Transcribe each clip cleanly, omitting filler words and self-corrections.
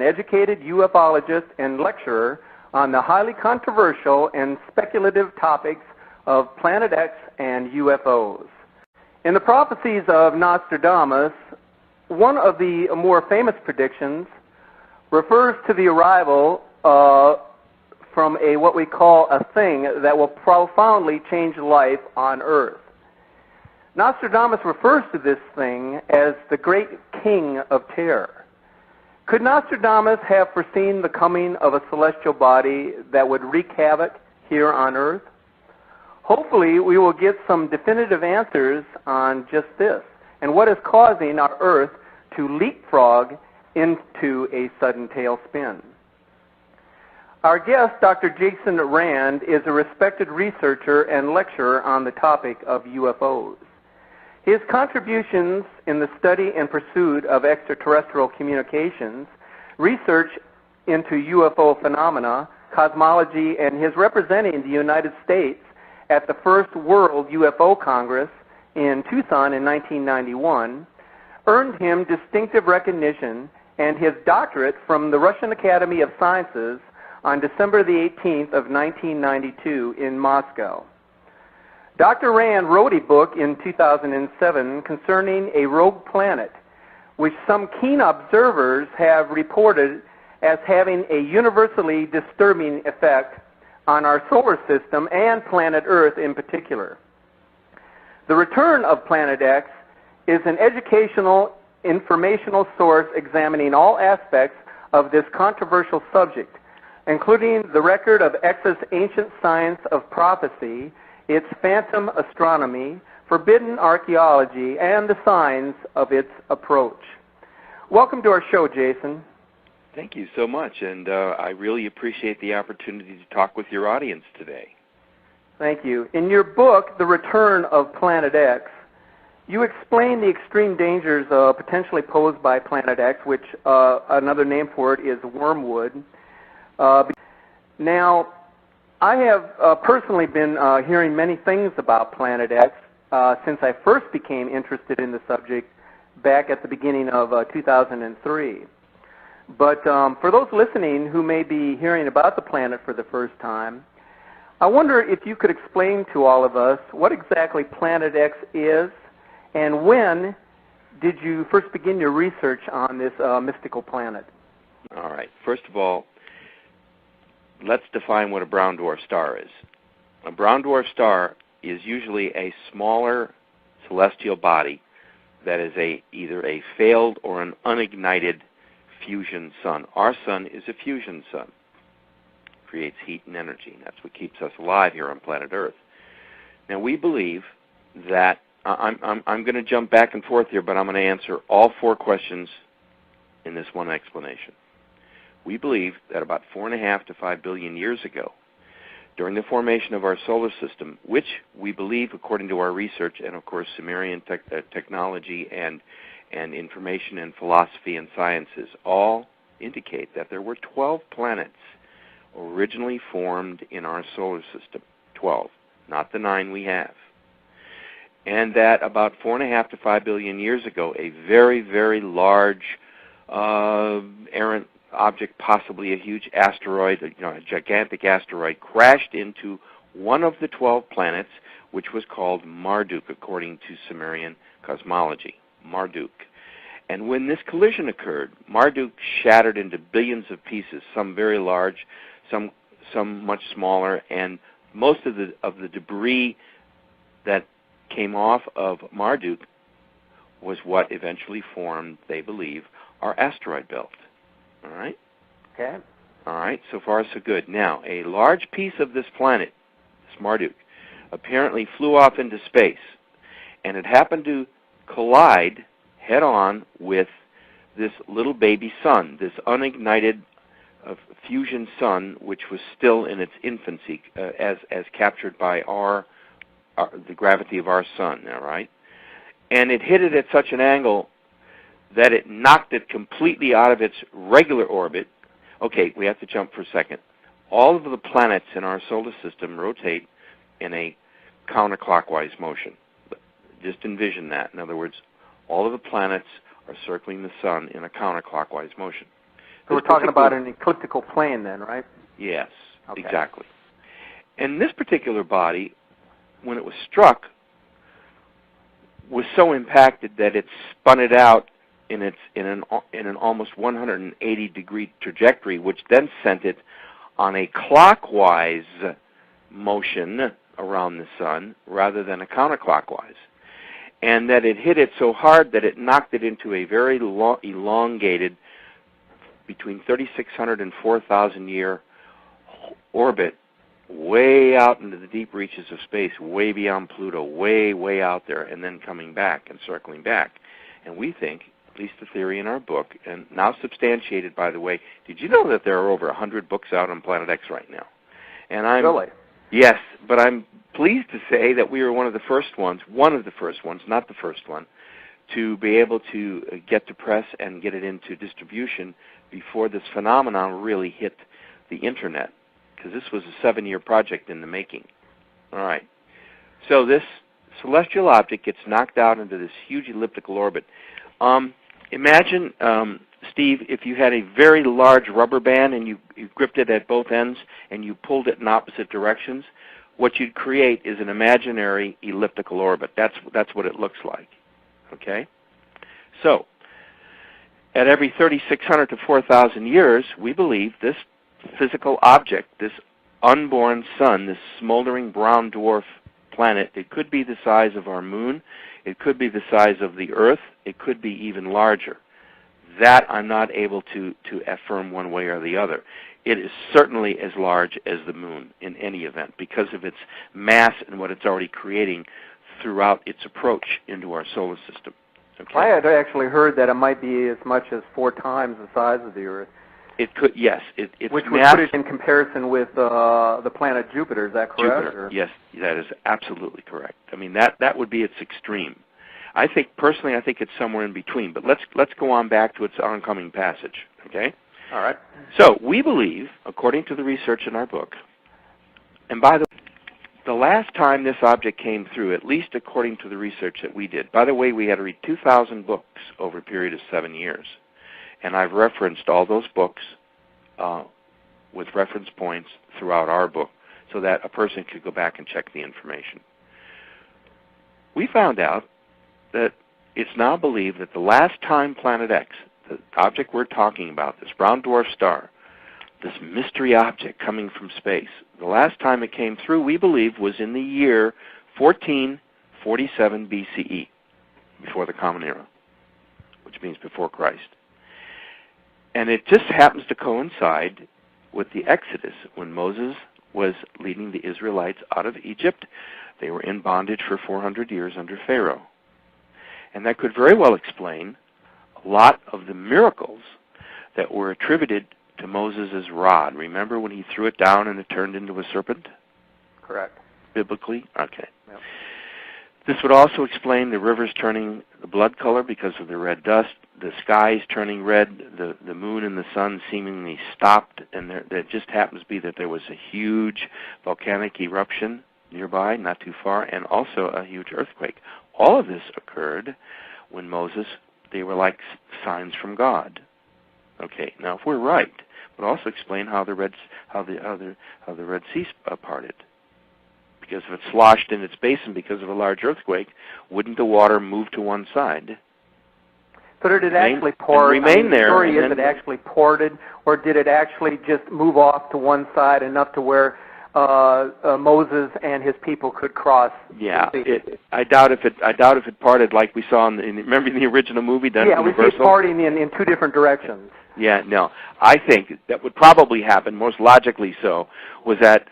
educated ufologist and lecturer on the highly controversial and speculative topics of Planet X and UFOs. In the prophecies of Nostradamus, one of the more famous predictions refers to the arrival from what we call a thing that will profoundly change life on Earth. Nostradamus refers to this thing as the Great King of Terror. Could Nostradamus have foreseen the coming of a celestial body that would wreak havoc here on Earth? Hopefully, we will get some definitive answers on just this and what is causing our Earth to leapfrog into a sudden tailspin. Our guest, Dr. Jason Rand, is a respected researcher and lecturer on the topic of UFOs. His contributions in the study and pursuit of extraterrestrial communications, research into UFO phenomena, cosmology, and his representing the United States at the first World UFO Congress in Tucson in 1991, earned him distinctive recognition and his doctorate from the Russian Academy of Sciences on December the 18th of 1992 in Moscow. Dr. Rand wrote a book in 2007 concerning a rogue planet, which some keen observers have reported as having a universally disturbing effect on our solar system and planet Earth in particular. The Return of Planet X is an educational, informational source examining all aspects of this controversial subject, including the record of X's ancient science of prophecy, its phantom astronomy, forbidden archaeology, and the signs of its approach. Welcome to our show, Jason. Thank you so much, and I really appreciate the opportunity to talk with your audience today. Thank you. In your book, The Return of Planet X, you explain the extreme dangers potentially posed by Planet X, which another name for it is wormwood. Now, I have personally been hearing many things about Planet X since I first became interested in the subject back at the beginning of 2003. But for those listening who may be hearing about the planet for the first time, I wonder if you could explain to all of us what exactly Planet X is and when did you first begin your research on this mystical planet? All right. First of all, let's define what a brown dwarf star is. A brown dwarf star is usually a smaller celestial body that is either a failed or an unignited fusion sun. Our sun is a fusion sun. It creates heat and energy, and that's what keeps us alive here on planet Earth. Now, we believe that, I'm going to jump back and forth here, but I'm going to answer all four questions in this one explanation. We believe that about 4.5 to 5 billion years ago, during the formation of our solar system, which we believe, according to our research and, of course, Sumerian technology and information and philosophy and sciences, all indicate that there were 12 planets originally formed in our solar system. 12, not the 9 we have. And that about 4.5 to 5 billion years ago, a very, very large errant object, possibly a huge asteroid, a gigantic asteroid, crashed into one of the 12 planets, which was called Marduk, according to Sumerian cosmology. Marduk. And when this collision occurred, Marduk shattered into billions of pieces, some very large, some much smaller, and most of the debris that came off of Marduk was what eventually formed, they believe, our asteroid belt. All right? Okay. All right, so far so good. Now, a large piece of this planet, this Marduk, apparently flew off into space, and it happened to collide head-on with this little baby sun, this unignited fusion sun, which was still in its infancy, as captured by the gravity of our sun, all right? And it hit it at such an angle that it knocked it completely out of its regular orbit. Okay, we have to jump for a second. All of the planets in our solar system rotate in a counterclockwise motion. Just envision that. In other words, all of the planets are circling the sun in a counterclockwise motion. So we're talking about an ecliptical plane then, right? Yes, Okay. exactly. And this particular body, when it was struck, was so impacted that it spun it out in an almost 180-degree trajectory, which then sent it on a clockwise motion around the sun rather than a counterclockwise. And that it hit it so hard that it knocked it into a very elongated, between 3,600 and 4,000 year orbit, way out into the deep reaches of space, way beyond Pluto, way, way out there, and then coming back and circling back. And we think, at least the theory in our book, and now substantiated, by the way, did you know that there are over 100 books out on Planet X right now? And Really? Yes, but I'm pleased to say that we were one of the first ones, not the first one, to be able to get to press and get it into distribution before this phenomenon really hit the Internet, because this was a 7-year project in the making. All right. So this celestial object gets knocked out into this huge elliptical orbit. Imagine, Steve, if you had a very large rubber band and you gripped it at both ends and you pulled it in opposite directions, what you'd create is an imaginary elliptical orbit. That's what it looks like. Okay? So, at every 3,600 to 4,000 years, we believe this physical object, this unborn sun, this smoldering brown dwarf planet, it could be the size of our moon, it could be the size of the Earth, it could be even larger. That I'm not able to affirm one way or the other. It is certainly as large as the moon in any event because of its mass and what it's already creating throughout its approach into our solar system. Okay? I had actually heard that it might be as much as 4 times the size of the Earth. It could, yes. Its which would mass, put it in comparison with the planet Jupiter. Is that correct? Jupiter, yes, that is absolutely correct. I mean, that would be its extreme. I think it's somewhere in between. But let's go on back to its oncoming passage. Okay. All right. So we believe, according to the research in our book, and by the last time this object came through, at least according to the research that we did. By the way, we had to read 2,000 books over a period of 7 years. And I've referenced all those books with reference points throughout our book so that a person could go back and check the information. We found out that it's now believed that the last time Planet X, the object we're talking about, this brown dwarf star, this mystery object coming from space, the last time it came through, we believe, was in the year 1447 BCE, before the Common Era, which means before Christ. And it just happens to coincide with the Exodus, when Moses was leading the Israelites out of Egypt. They were in bondage for 400 years under Pharaoh. And that could very well explain a lot of the miracles that were attributed to Moses' rod. Remember when he threw it down and it turned into a serpent? Correct. Biblically? Okay. Yep. This would also explain the rivers turning the blood color because of the red dust, the skies turning red, the moon and the sun seemingly stopped, and there just happens to be that there was a huge volcanic eruption nearby, not too far, and also a huge earthquake. All of this occurred when Moses, they were like signs from God. Okay, now if we're right, it would also explain how the Red Sea parted. Because if it sloshed in its basin because of a large earthquake, wouldn't the water move to one side? So did it actually pour? Remain there. The story is it actually ported, or did it actually just move off to one side enough to where Moses and his people could cross? Yeah, I doubt if it parted like we saw remember the original movie done. Yeah, we see it parting in 2 different directions. Yeah, no, I think that would probably happen, most logically so, was that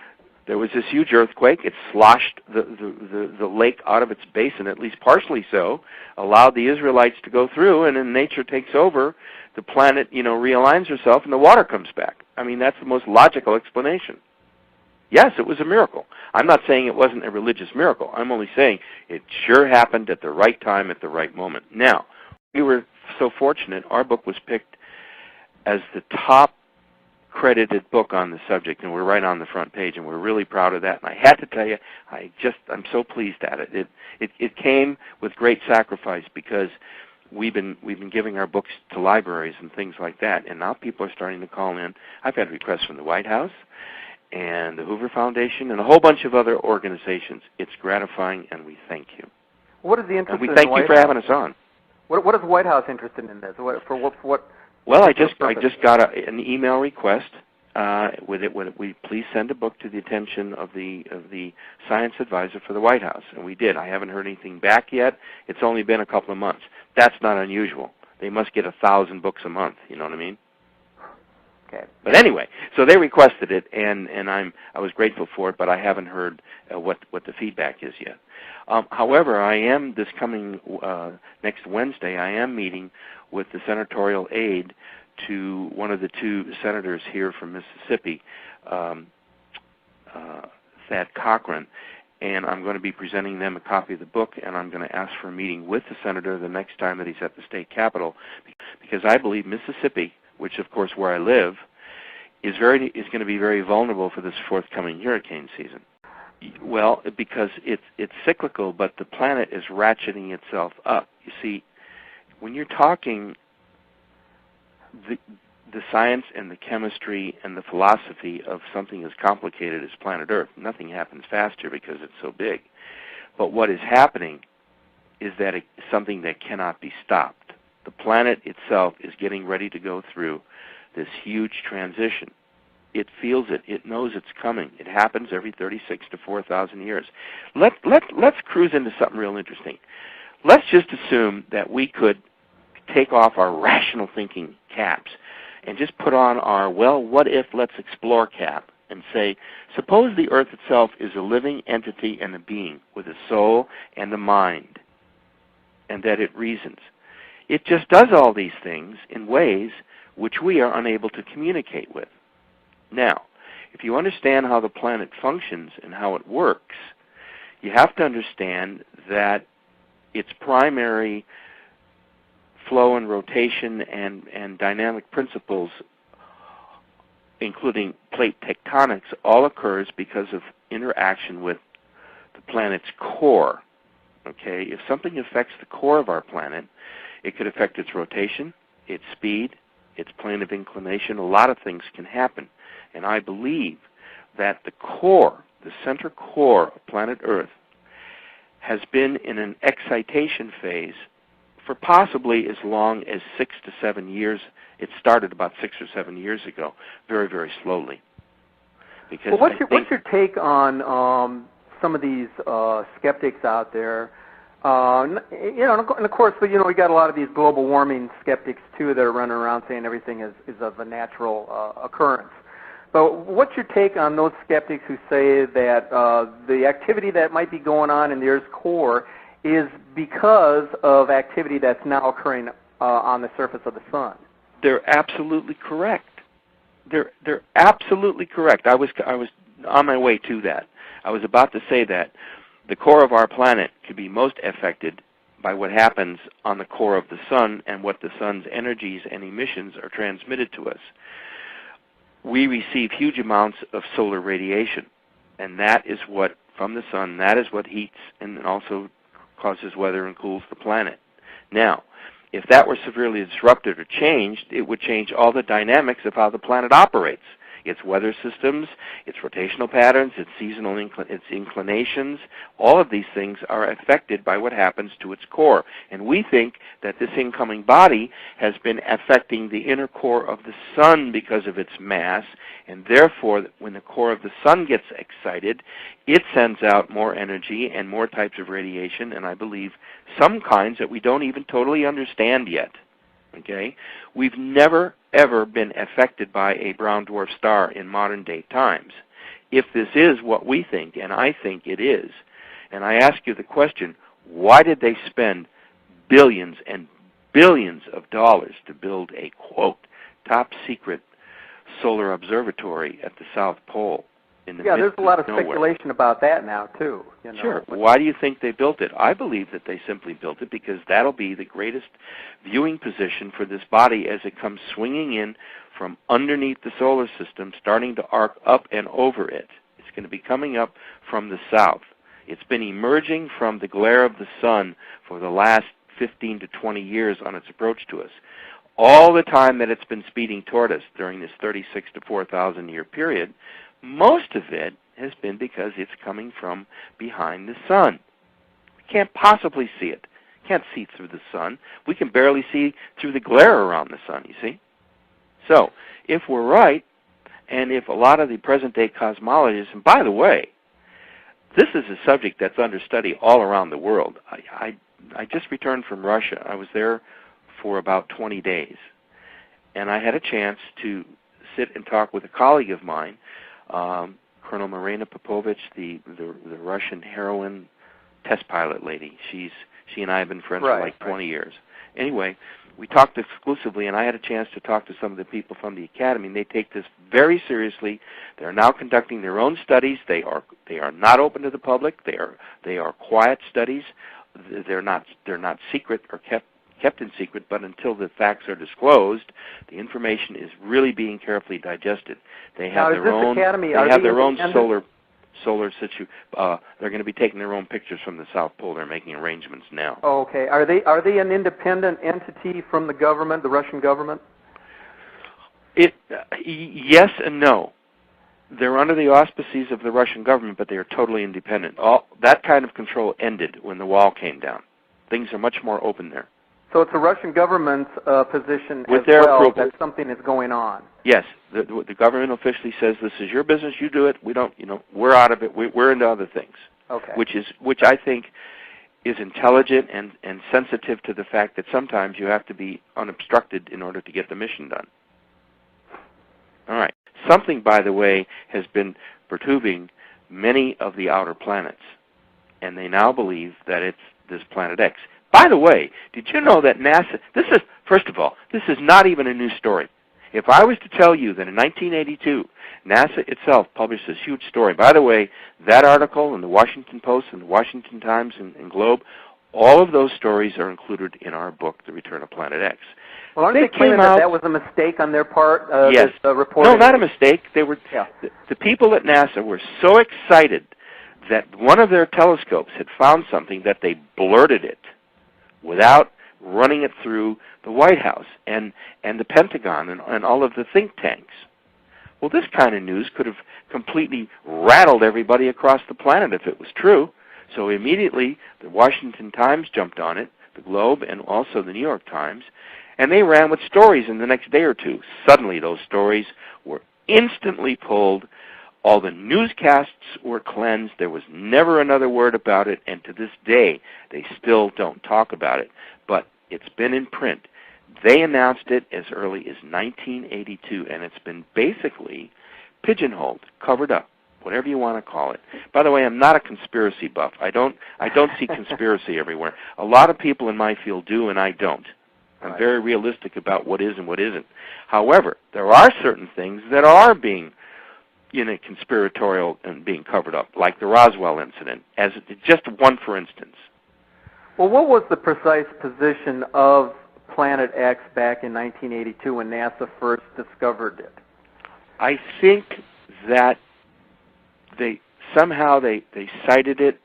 there was this huge earthquake. It sloshed the lake out of its basin, at least partially so, allowed the Israelites to go through, and then nature takes over. The planet, realigns herself, and the water comes back. I mean, that's the most logical explanation. Yes, it was a miracle. I'm not saying it wasn't a religious miracle. I'm only saying it sure happened at the right time, at the right moment. Now, we were so fortunate, our book was picked as the top credited book on the subject, and we're right on the front page, and we're really proud of that. And I had to tell you, I'm so pleased at it. It came with great sacrifice because we've been giving our books to libraries and things like that, and now people are starting to call in. I've had requests from the White House and the Hoover Foundation and a whole bunch of other organizations. It's gratifying, and we thank you. What is the interest? And we in thank the White you for House? having us on. What is the White House interested in this? What? Well, I just got an email request with it. Would we please send a book to the attention of the science advisor for the White House? And we did. I haven't heard anything back yet. It's only been a couple of months. That's not unusual. They must get 1,000 books a month. You know what I mean? Okay. But anyway, so they requested it, and I was grateful for it, but I haven't heard what the feedback is yet. However, I am this coming next Wednesday. I am meeting with the senatorial aide to one of the two senators here from Mississippi, Thad Cochran, and I'm going to be presenting them a copy of the book, and I'm going to ask for a meeting with the senator the next time that he's at the state capitol, because I believe Mississippi, which of course where I live, is going to be very vulnerable for this forthcoming hurricane season. Well, because it's cyclical, but the planet is ratcheting itself up. You see, when you're talking the science and the chemistry and the philosophy of something as complicated as planet Earth, nothing happens faster because it's so big. But what is happening is that it's something that cannot be stopped. The planet itself is getting ready to go through this huge transition. It feels it. It knows it's coming. It happens every 36 to 4,000 years. Let's cruise into something real interesting. Let's just assume that we could take off our rational thinking caps and just put on our, well, what if, let's explore cap and say, suppose the Earth itself is a living entity and a being with a soul and a mind, and that it reasons. It just does all these things in ways which we are unable to communicate with. Now, if you understand how the planet functions and how it works, you have to understand that its primary flow and rotation and dynamic principles, including plate tectonics, all occurs because of interaction with the planet's core. Okay? If something affects the core of our planet, it could affect its rotation, its speed, its plane of inclination. A lot of things can happen. And I believe that the core, the center core of planet Earth, has been in an excitation phase for possibly as long as 6 to 7 years. It started about 6 or 7 years ago, very, very slowly. Because well, what's your take on some of these skeptics out there? And of course, we got a lot of these global warming skeptics too that are running around saying everything is of a natural occurrence. But what's your take on those skeptics who say that the activity that might be going on in the Earth's core is because of activity that's now occurring on the surface of the sun? They're absolutely correct. They're absolutely correct. I was on my way to that. I was about to say that the core of our planet could be most affected by what happens on the core of the sun and what the sun's energies and emissions are transmitted to us. We receive huge amounts of solar radiation, and that is what, from the sun, that is what heats and also causes weather and cools the planet. Now, if that were severely disrupted or changed, it would change all the dynamics of how the planet operates. Its weather systems, its rotational patterns, its seasonal its inclinations, all of these things are affected by what happens to its core. And we think that this incoming body has been affecting the inner core of the sun because of its mass, and therefore, when the core of the sun gets excited, it sends out more energy and more types of radiation, and I believe some kinds that we don't even totally understand yet. Okay? We've never, ever been affected by a brown dwarf star in modern day times. If this is what we think, and I think it is, and I ask you the question, why did they spend billions and billions of dollars to build a, quote, top secret solar observatory at the South Pole? There's a lot of speculation about that now, too. Sure. Why do you think they built it? I believe that they simply built it because that'll be the greatest viewing position for this body as it comes swinging in from underneath the solar system, starting to arc up and over it. It's going to be coming up from the south. It's been emerging from the glare of the sun for the last 15 to 20 years on its approach to us. All the time that it's been speeding toward us during this 36 to 4,000 year period, most of it has been because it's coming from behind the sun. We can't possibly see it. Can't see through the sun. We can barely see through the glare around the sun, you see. So, if we're right, and if a lot of the present-day cosmologists, and by the way, this is a subject that's under study all around the world. I just returned from Russia. I was there for about 20 days. And I had a chance to sit and talk with a colleague of mine, Colonel Marina Popovich, the Russian heroine test pilot lady. She and I have been friends for like 20 years. Anyway, we talked exclusively, and I had a chance to talk to some of the people from the academy, and they take this very seriously. They're now conducting their own studies. They are not open to the public. They are quiet studies. They're not secret or kept in secret, but until the facts are disclosed, the information is really being carefully digested. They have their own solar situ. They're going to be taking their own pictures from the South Pole. They're making arrangements now. Okay. Are they an independent entity from the government, the Russian government? Yes and no. They're under the auspices of the Russian government, but they are totally independent. That kind of control ended when the wall came down. Things are much more open there. So it's a Russian government's position with as their well approval that something is going on. Yes, the government officially says this is your business. You do it. We don't. We're out of it. We're into other things. Okay. Which I think is intelligent and sensitive to the fact that sometimes you have to be unobstructed in order to get the mission done. All right. Something, by the way, has been perturbing many of the outer planets, and they now believe that it's this Planet X. By the way, did you know that NASA, first of all, this is not even a new story. If I was to tell you that in 1982, NASA itself published this huge story, by the way, that article in the Washington Post and the Washington Times and Globe, all of those stories are included in our book, The Return of Planet X. Well, aren't they claiming that was a mistake on their part? Yes. This reporting? No, not a mistake. They were the people at NASA were so excited that one of their telescopes had found something that they blurted it without running it through the White House and the Pentagon and all of the think tanks. Well, this kind of news could have completely rattled everybody across the planet if it was true. So immediately the Washington Times jumped on it, the Globe, and also the New York Times, and they ran with stories in the next day or two. Suddenly those stories were instantly pulled. All the newscasts were cleansed. There was never another word about it, and to this day, they still don't talk about it. But it's been in print. They announced it as early as 1982, and it's been basically pigeonholed, covered up, whatever you want to call it. By the way, I'm not a conspiracy buff. I don't see conspiracy everywhere. A lot of people in my field do, and I don't. I'm very realistic about what is and what isn't. However, there are certain things that are being conspiratorial and being covered up, like the Roswell incident, as just one for instance. Well, what was the precise position of Planet X back in 1982 when NASA first discovered it? I think that they sighted it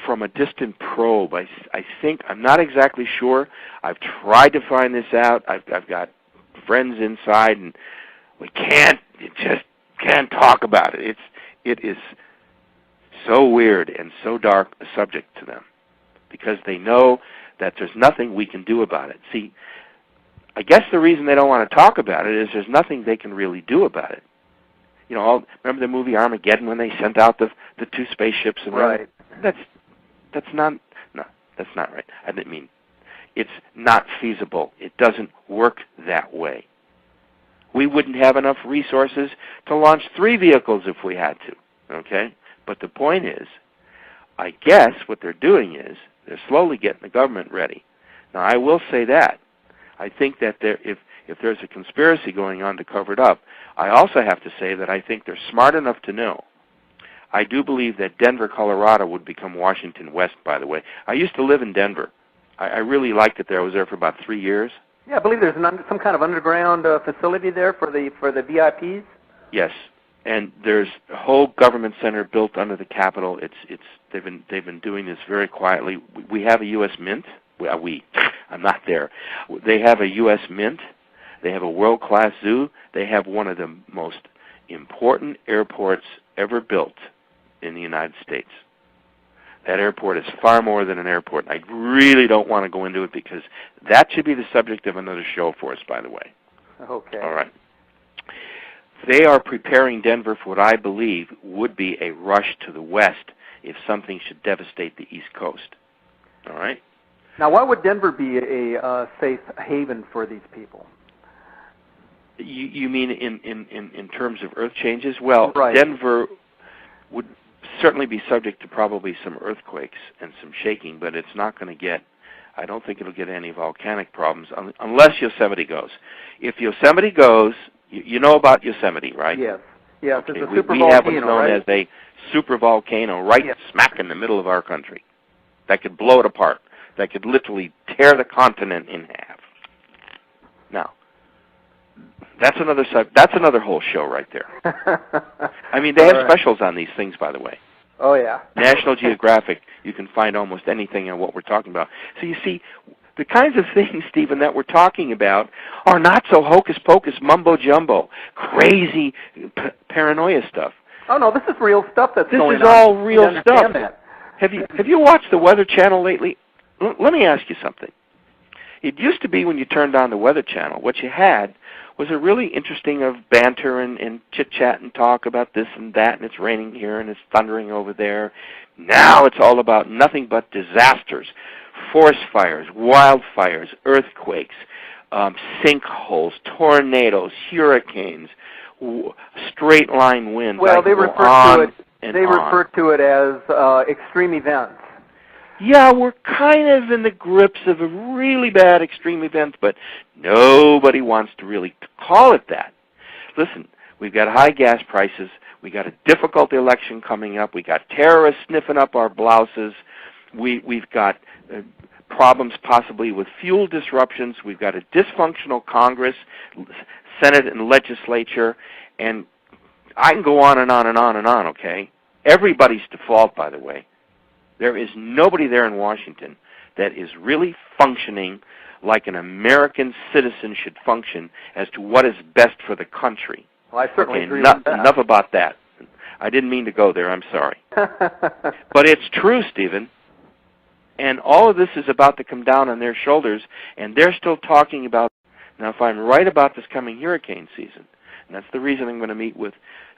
from a distant probe. I think, I'm not exactly sure. I've tried to find this out. I've got friends inside, and we just can't talk about it. It is so weird and so dark a subject to them because they know that there's nothing we can do about it. See, I guess the reason they don't want to talk about it is there's nothing they can really do about it. Remember the movie Armageddon when they sent out the two spaceships? And right. That's not right. I didn't mean it's not feasible. It doesn't work that way. We wouldn't have enough resources to launch 3 vehicles if we had to, okay? But the point is, I guess what they're doing is they're slowly getting the government ready. Now, I will say that. I think that if there's a conspiracy going on to cover it up, I also have to say that I think they're smart enough to know. I do believe that Denver, Colorado would become Washington West, by the way. I used to live in Denver. I really liked it there. I was there for about 3 years. Yeah, I believe there's some kind of underground facility there for the VIPs. Yes, And there's a whole government center built under the Capitol. They've been doing this very quietly. We have a U.S. Mint. I'm not there. They have a U.S. Mint. They have a world-class zoo. They have one of the most important airports ever built in the United States. That airport is far more than an airport. I really don't want to go into it because that should be the subject of another show for us, by the way. Okay. All right. They are preparing Denver for what I believe would be a rush to the west if something should devastate the East Coast. All right? Now, why would Denver be a safe haven for these people? You mean in terms of earth changes? Well, right. Denver would certainly be subject to probably some earthquakes and some shaking, but it's not going to get, I don't think it'll get any volcanic problems unless Yosemite goes. If Yosemite goes, you know about Yosemite, right? Yes. Yes, okay. It's a super we volcano, have what's known right? as a super volcano right smack in the middle of our country that could blow it apart, that could literally tear the continent in half. Now, that's another whole show right there. I mean, they have specials on these things, by the way. Oh, yeah. National Geographic, you can find almost anything on what we're talking about. So you see, the kinds of things, Stephen, that we're talking about are not so hocus-pocus, mumbo-jumbo, crazy paranoia stuff. Oh, no, this is real stuff that's going on. This is all real stuff. That. Have you watched the Weather Channel lately? Let me ask you something. It used to be when you turned on the Weather Channel, what you had was a really interesting of banter and chit-chat and talk about this and that, and it's raining here and it's thundering over there. Now it's all about nothing but disasters, forest fires, wildfires, earthquakes, sinkholes, tornadoes, hurricanes, straight-line winds. Well, they refer to it as extreme events. Yeah, we're kind of in the grips of a really bad extreme event, but nobody wants to really call it that. Listen, we've got high gas prices. We got a difficult election coming up. We got terrorists sniffing up our blouses. We've got problems possibly with fuel disruptions. We've got a dysfunctional Congress, Senate, and legislature, and I can go on and on and on and on, okay? Everybody's to fault, by the way. There is nobody there in Washington that is really functioning like an American citizen should function as to what is best for the country. Well, I certainly agree with that. Enough about that. I didn't mean to go there. I'm sorry. But it's true, Stephen. And all of this is about to come down on their shoulders, and they're still talking about, now if I'm right about this coming hurricane season, and that's the reason I'm going to meet with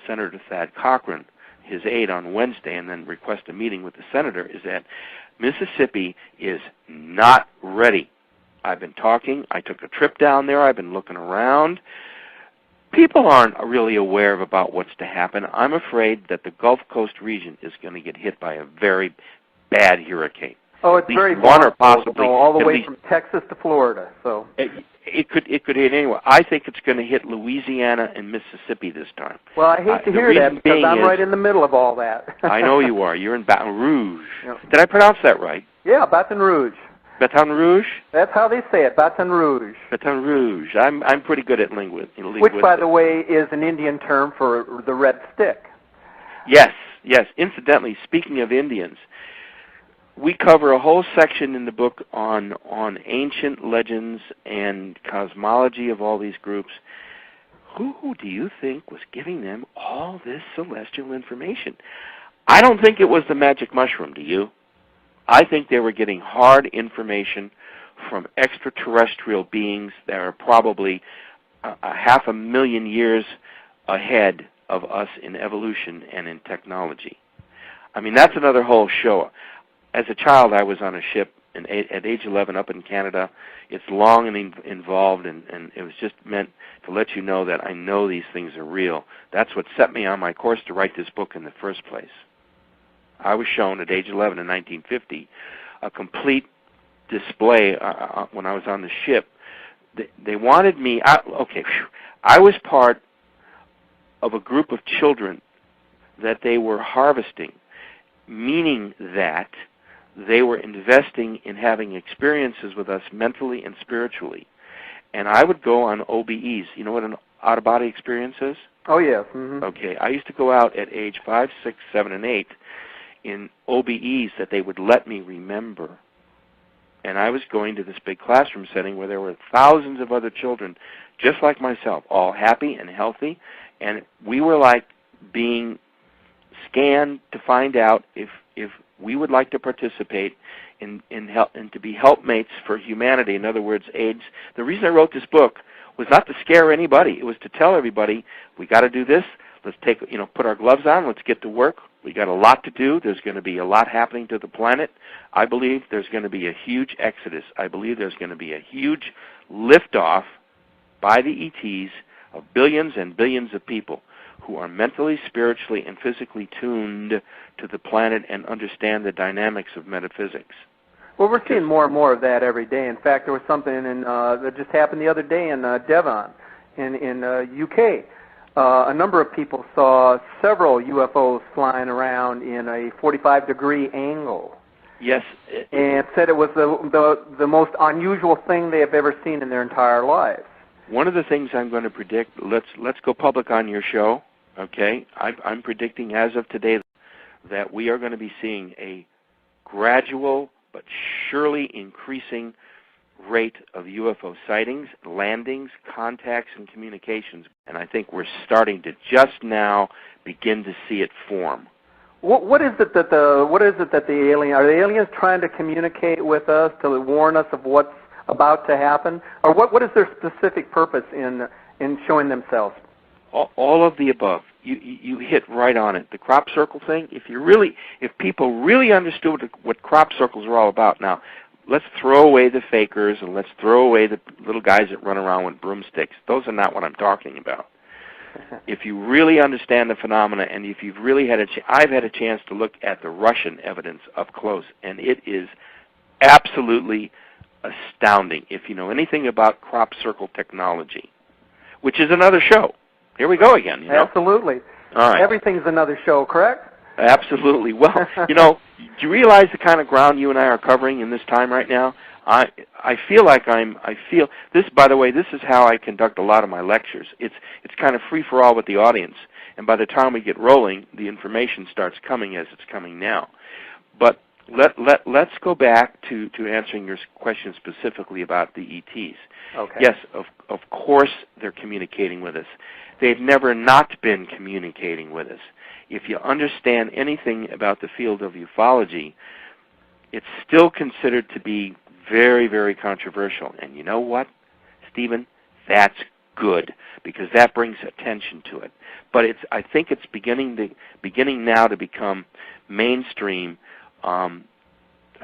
Senator Thad Cochran, his aide, on Wednesday, and then request a meeting with the senator, is that Mississippi is not ready. I've been talking. I took a trip down there. I've been looking around. People aren't really aware of about what's to happen. I'm afraid that the Gulf Coast region is going to get hit by a very bad hurricane. Oh, it's very one or possibly all the way from Texas to Florida. So it could hit anywhere. I think it's going to hit Louisiana and Mississippi this time. Well, I hate to hear that because I'm right in the middle of all that. I know you are. You're in Baton Rouge. Yep. Did I pronounce that right? Yeah, Baton Rouge. Baton Rouge? That's how they say it, Baton Rouge. Baton Rouge. I'm pretty good at linguistics. Which, by the way, is an Indian term for the red stick. Yes, yes. Incidentally, speaking of Indians, we cover a whole section in the book on ancient legends and cosmology of all these groups. Who do you think was giving them all this celestial information? I don't think it was the magic mushroom, do you? I think they were getting hard information from extraterrestrial beings that are probably a 500,000 years ahead of us in evolution and in technology. I mean, that's another whole show. As a child, I was on a ship at age 11 up in Canada. It's long and involved, and it was just meant to let you know that I know these things are real. That's what set me on my course to write this book in the first place. I was shown at age 11 in 1950 a complete display when I was on the ship. They wanted me, I was part of a group of children that they were harvesting, meaning that they were investing in having experiences with us mentally and spiritually. And I would go on OBEs. You know what an out-of-body experiences? Oh, yes. Mm-hmm. Okay. I used to go out at age 5, 6, 7, and 8 in OBEs that they would let me remember. And I was going to this big classroom setting where there were thousands of other children just like myself, all happy and healthy, and we were like being scanned to find out if we would like to participate in help and to be helpmates for humanity. In other words, AIDS. The reason I wrote this book was not to scare anybody. It was to tell everybody, we got to do this. Let's put our gloves on. Let's get to work. We got a lot to do. There's going to be a lot happening to the planet. I believe there's going to be a huge exodus. I believe there's going to be a huge liftoff by the ETs of billions and billions of people who are mentally, spiritually, and physically tuned to the planet and understand the dynamics of metaphysics. Well, we're seeing more and more of that every day. In fact, there was something that just happened the other day in Devon, in UK. A number of people saw several UFOs flying around in a 45-degree angle. Yes. And said it was the most unusual thing they have ever seen in their entire lives. One of the things I'm going to predict, let's go public on your show, okay? I'm predicting as of today that we are going to be seeing a gradual but surely increasing rate of UFO sightings, landings, contacts, and communications. And I think we're starting to just now begin to see it form. What is it that the aliens trying to communicate with us to warn us of what's about to happen, or what is their specific purpose in showing themselves? All of the above. You hit right on it. The crop circle thing. If people really understood what crop circles are all about. Now, let's throw away the fakers and let's throw away the little guys that run around with broomsticks. Those are not what I'm talking about. If you really understand the phenomena, and if you've really had I've had a chance to look at the Russian evidence up close, and it is absolutely astounding. If you know anything about crop circle technology, which is another show. Here we go again. You know? Absolutely. All right. Everything's another show, correct? Absolutely. Well, do you realize the kind of ground you and I are covering in this time right now? I feel like I feel this. By the way, this is how I conduct a lot of my lectures. It's kind of free for all with the audience, and by the time we get rolling, the information starts coming as it's coming now. But let's go back to answering your question specifically about the ETs. Okay. Yes, of course they're communicating with us. They've never not been communicating with us. If you understand anything about the field of ufology, it's still considered to be very, very controversial. And you know what, Stephen? That's good, because that brings attention to it. But I think it's beginning now to become mainstream. I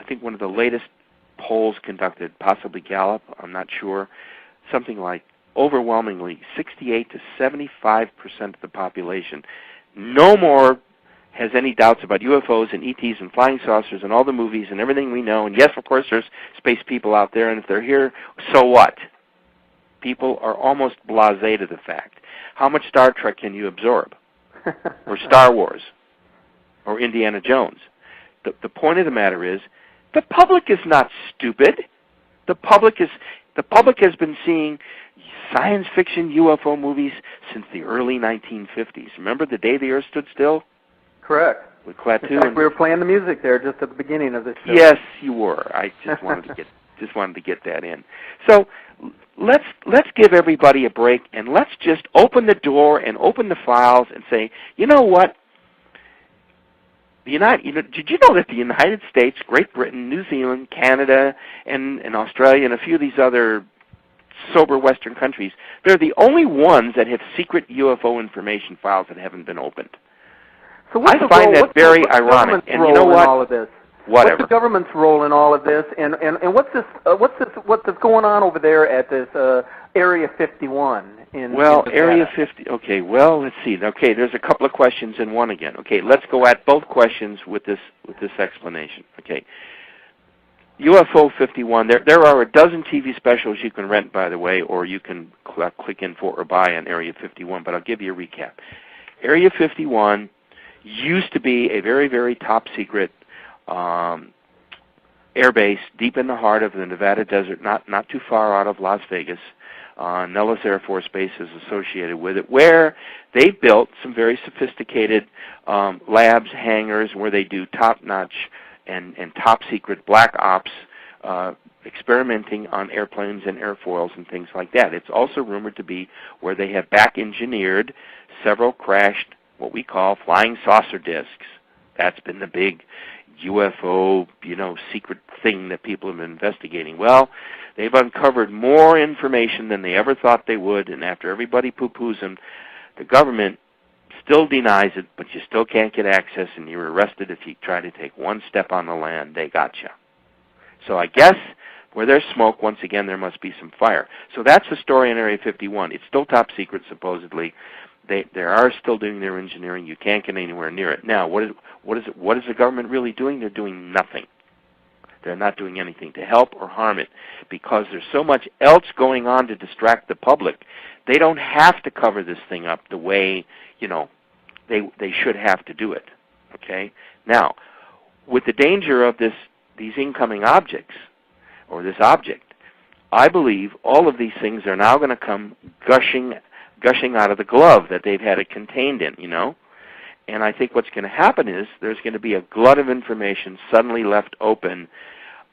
think one of the latest polls conducted, possibly Gallup, I'm not sure, something like overwhelmingly 68 to 75% of the population no more has any doubts about UFOs and ETs and flying saucers and all the movies and everything we know. And yes, of course, there's space people out there, and if they're here, so what? People are almost blasé to the fact. How much Star Trek can you absorb? Or Star Wars? Or Indiana Jones? The point of the matter is, the public is not stupid. The public has been seeing science fiction UFO movies since the early 1950s. Remember The Day the Earth Stood Still? Correct. With Klaatu. In fact, we were playing the music there just at the beginning of this show. Yes, you were. I just wanted to get that in. So let's give everybody a break, and let's just open the door and open the files and say, you know what? Did you know that the United States, Great Britain, New Zealand, Canada, and Australia, and a few of these other sober Western countries, they're the only ones that have secret UFO information files that haven't been opened. So I find that very ironic. And you know what? All of this? Whatever. What's the government's role in all of this? And what's going on over there at this Area 51? Area 50. Okay. Well, let's see. Okay, there's a couple of questions in one again. Okay, let's go at both questions with this explanation. Okay. UFO 51. There are a dozen TV specials you can rent, by the way, or you can click in for or buy on Area 51. But I'll give you a recap. Area 51 used to be a very, very top secret air base deep in the heart of the Nevada desert, not too far out of Las Vegas. Nellis Air Force Base is associated with it, where they built some very sophisticated labs, hangars, where they do top-notch and top-secret black ops experimenting on airplanes and airfoils and things like that. It's also rumored to be where they have back-engineered several crashed, what we call flying saucer discs. That's been the big UFO, secret thing that people have been investigating. Well, they've uncovered more information than they ever thought they would, and after everybody poo-poos them, the government still denies it, but you still can't get access, and you're arrested if you try to take one step on the land. They got you. So I guess where there's smoke, once again, there must be some fire. So that's the story in Area 51. It's still top secret, supposedly. They are still doing their engineering. You can't get anywhere near it. Now, what is the government really doing? They're doing nothing. They're not doing anything to help or harm it because there's so much else going on to distract the public. They don't have to cover this thing up the way, they should have to do it. Okay? Now, with the danger of these incoming objects, or this object, I believe all of these things are now going to come gushing out of the glove that they've had it contained in, And I think what's going to happen is there's going to be a glut of information suddenly left open,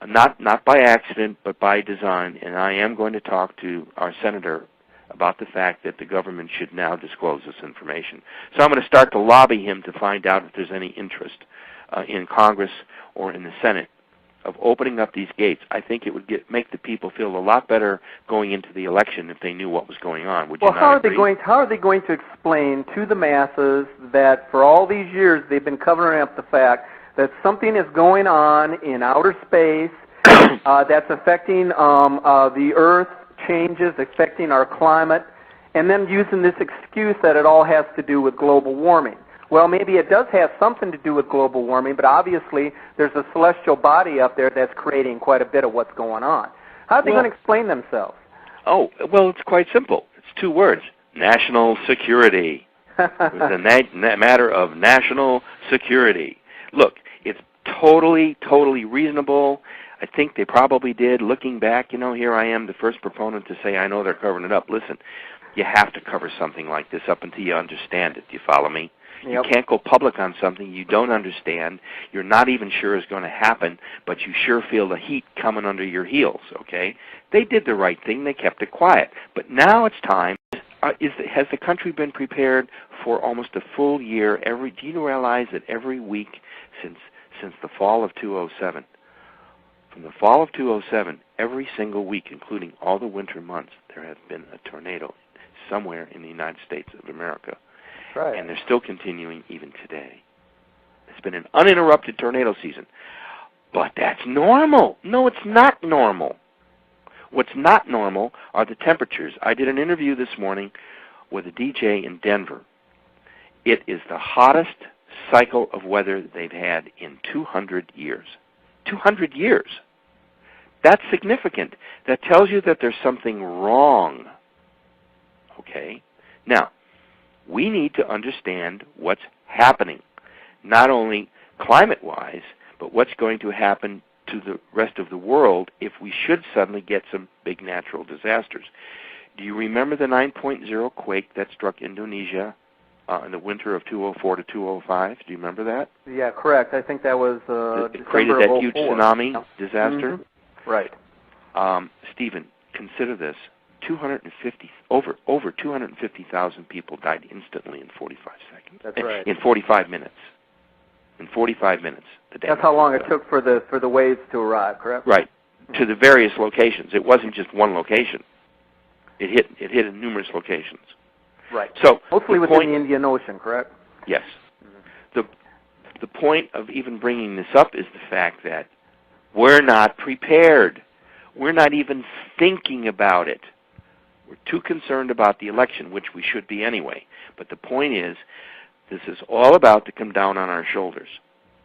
not by accident, but by design. And I am going to talk to our senator about the fact that the government should now disclose this information. So I'm going to start to lobby him to find out if there's any interest in Congress or in the Senate of opening up these gates. I think it would make the people feel a lot better going into the election if they knew what was going on. Would you not agree? How are they going to explain to the masses that for all these years they've been covering up the fact that something is going on in outer space that's affecting the Earth changes, affecting our climate, and then using this excuse that it all has to do with global warming? Well, maybe it does have something to do with global warming, but obviously there's a celestial body up there that's creating quite a bit of what's going on. How are they going to explain themselves? Oh, well, it's quite simple. It's two words: national security. It's a matter of national security. Look, it's totally reasonable. I think they probably did. Looking back, here I am, the first proponent to say I know they're covering it up. Listen, you have to cover something like this up until you understand it. Do you follow me? Yep. You can't go public on something you don't understand, you're not even sure is going to happen, but you sure feel the heat coming under your heels, okay? They did the right thing. They kept it quiet. But now it's time. Has the country been prepared for almost a full year? Do you realize that every week since the fall of 2007, from the fall of 2007, every single week, including all the winter months, there has been a tornado somewhere in the United States of America. Right. And they're still continuing even today. It's been an uninterrupted tornado season. But that's normal. No, it's not normal. What's not normal are the temperatures. I did an interview this morning with a DJ in Denver. It is the hottest cycle of weather they've had in 200 years. 200 years. That's significant. That tells you that there's something wrong. Okay? Now, we need to understand what's happening, not only climate-wise, but what's going to happen to the rest of the world if we should suddenly get some big natural disasters. Do you remember the 9.0 quake that struck Indonesia in the winter of 2004 to 2005? Do you remember that? Yeah, correct. I think that was it created that huge tsunami disaster. Mm-hmm. Right. Stephen, consider this. Over 250,000 people died instantly in 45 seconds. That's right. In 45 minutes. In 45 minutes. That's how long it took for the waves to arrive, correct? Right. To the various locations. It wasn't just one location. It hit in numerous locations. Right. So mostly within the Indian Ocean, correct? Yes. Mm-hmm. The point of even bringing this up is the fact that we're not prepared. We're not even thinking about it. We're too concerned about the election, which we should be anyway. But the point is, this is all about to come down on our shoulders.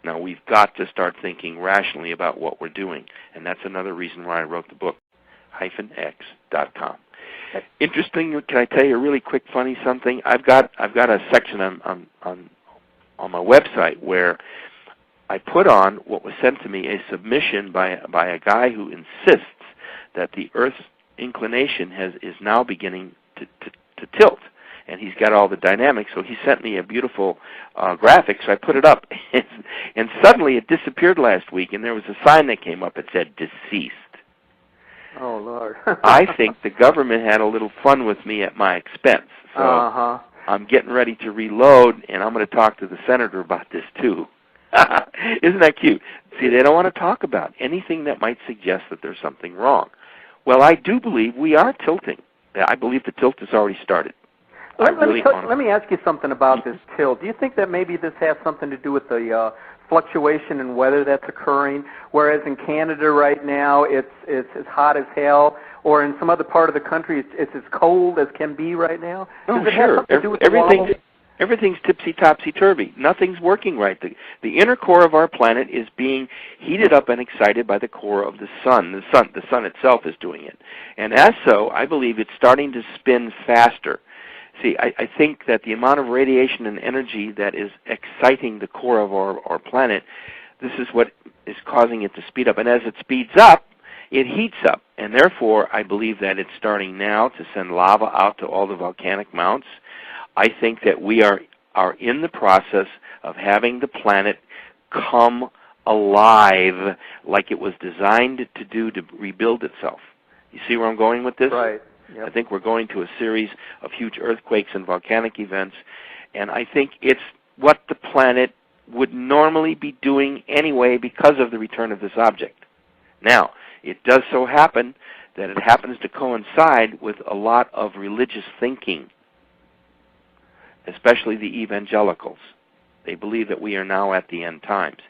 Now, we've got to start thinking rationally about what we're doing, and that's another reason why I wrote the book, -x.com. Interesting, can I tell you a really quick funny something? I've got a section on my website where I put on what was sent to me, a submission by a guy who insists that the Earth's inclination is now beginning to tilt. And he's got all the dynamics, so he sent me a beautiful graphic, so I put it up. And suddenly it disappeared last week, and there was a sign that came up that said deceased. Oh, Lord. I think the government had a little fun with me at my expense. So I'm getting ready to reload, and I'm going to talk to the senator about this, too. Isn't that cute? See, they don't want to talk about anything that might suggest that there's something wrong. Well, I do believe we are tilting. I believe the tilt has already started. Let me ask you something about this tilt. Do you think that maybe this has something to do with the fluctuation in weather that's occurring? Whereas in Canada right now, it's as hot as hell, or in some other part of the country, it's as cold as can be right now. Oh, sure. Everything's tipsy-topsy-turvy. Nothing's working right. The inner core of our planet is being heated up and excited by the core of the sun. The sun itself is doing it. And as so, I believe it's starting to spin faster. See, I think that the amount of radiation and energy that is exciting the core of our planet, this is what is causing it to speed up. And as it speeds up, it heats up. And therefore, I believe that it's starting now to send lava out to all the volcanic mounts. I think that we are in the process of having the planet come alive like it was designed to do to rebuild itself. You see where I'm going with this? Right. Yep. I think we're going to a series of huge earthquakes and volcanic events, and I think it's what the planet would normally be doing anyway because of the return of this object. Now, it does so happen that it happens to coincide with a lot of religious thinking, especially the evangelicals. They believe that we are now at the end times.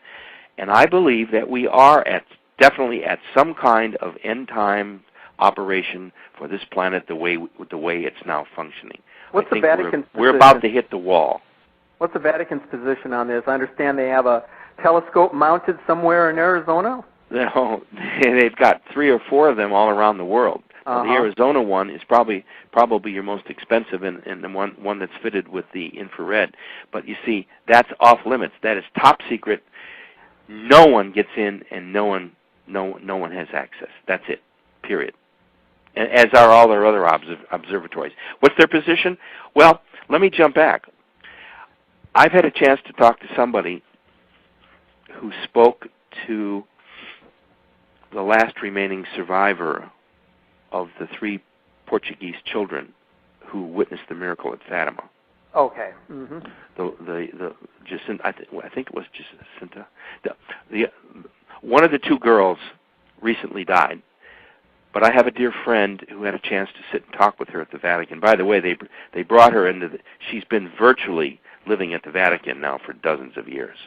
And I believe that we are definitely at some kind of end time operation for this planet the way it's now functioning. What's the Vatican's position? We're about to hit the wall. What's the Vatican's position on this? I understand they have a telescope mounted somewhere in Arizona. No, they've got 3 or 4 of them all around the world. The Arizona one is probably your most expensive, and the one that's fitted with the infrared. But you see, that's off limits. That is top secret. No one gets in, and no one has access. That's it. Period. As are all their other observatories. What's their position? Well, let me jump back. I've had a chance to talk to somebody who spoke to the last remaining survivor of the 3 Portuguese children who witnessed the miracle at Fatima. Okay. Mm-hmm. The Jacinta, I think it was Jacinta. One of the 2 girls recently died. But I have a dear friend who had a chance to sit and talk with her at the Vatican. By the way, they brought her into she's been virtually living at the Vatican now for dozens of years.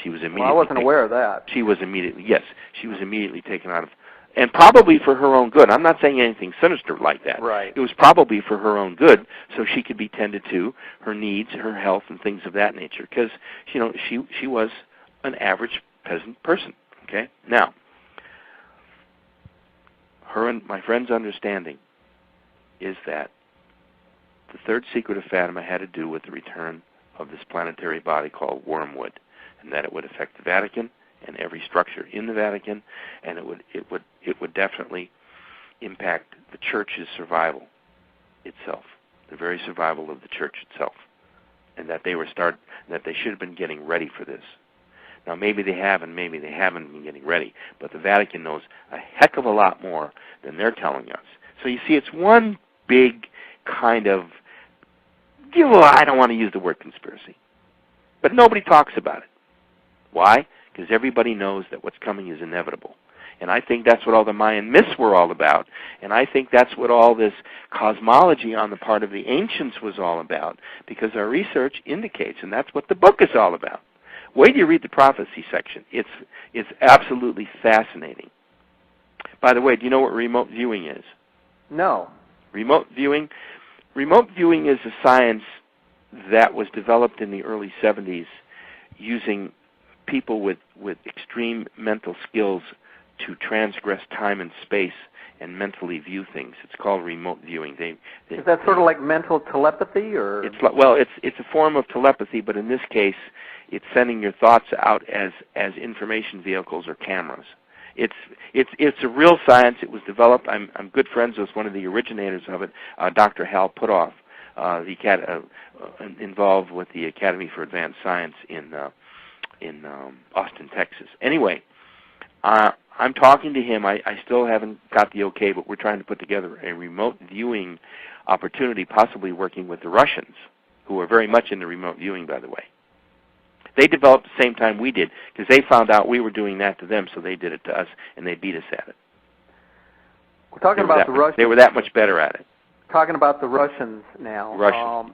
She was immediately. Well, I wasn't aware of that. She was immediately taken out of, and probably for her own good. I'm not saying anything sinister like that. Right. It was probably for her own good, so she could be tended to, her needs, her health, and things of that nature. Because she was an average peasant person. Okay, now. Her and my friend's understanding is that the 3rd secret of Fatima had to do with the return of this planetary body called wormwood, and that it would affect the Vatican and every structure in the Vatican, and it would definitely impact the Church's survival itself, the very survival of the Church itself, and that they should have been getting ready for this. Now, maybe they have and maybe they haven't been getting ready, but the Vatican knows a heck of a lot more than they're telling us. So you see, it's one big kind of, I don't want to use the word conspiracy, but nobody talks about it. Why? Because everybody knows that what's coming is inevitable. And I think that's what all the Mayan myths were all about, and I think that's what all this cosmology on the part of the ancients was all about, because our research indicates, and that's what the book is all about. Wait till you read the prophecy section. It's absolutely fascinating. By the way, do you know what remote viewing is? No. Remote viewing is a science that was developed in the early 70s using people with extreme mental skills to transgress time and space and mentally view things. It's called remote viewing. Is that sort of like mental telepathy, or? It's a form of telepathy, but in this case, it's sending your thoughts out as information vehicles or cameras. It's a real science. It was developed. I'm good friends with one of the originators of it, Dr. Hal Putoff, involved with the Academy for Advanced Science in Austin, Texas. Anyway, I'm talking to him. I still haven't got the okay, but we're trying to put together a remote viewing opportunity, possibly working with the Russians, who are very much into remote viewing, by the way. They developed at the same time we did, because they found out we were doing that to them, so they did it to us, and they beat us at it. We're talking about the Russians. They were that much better at it. Talking about the Russians now. Russians.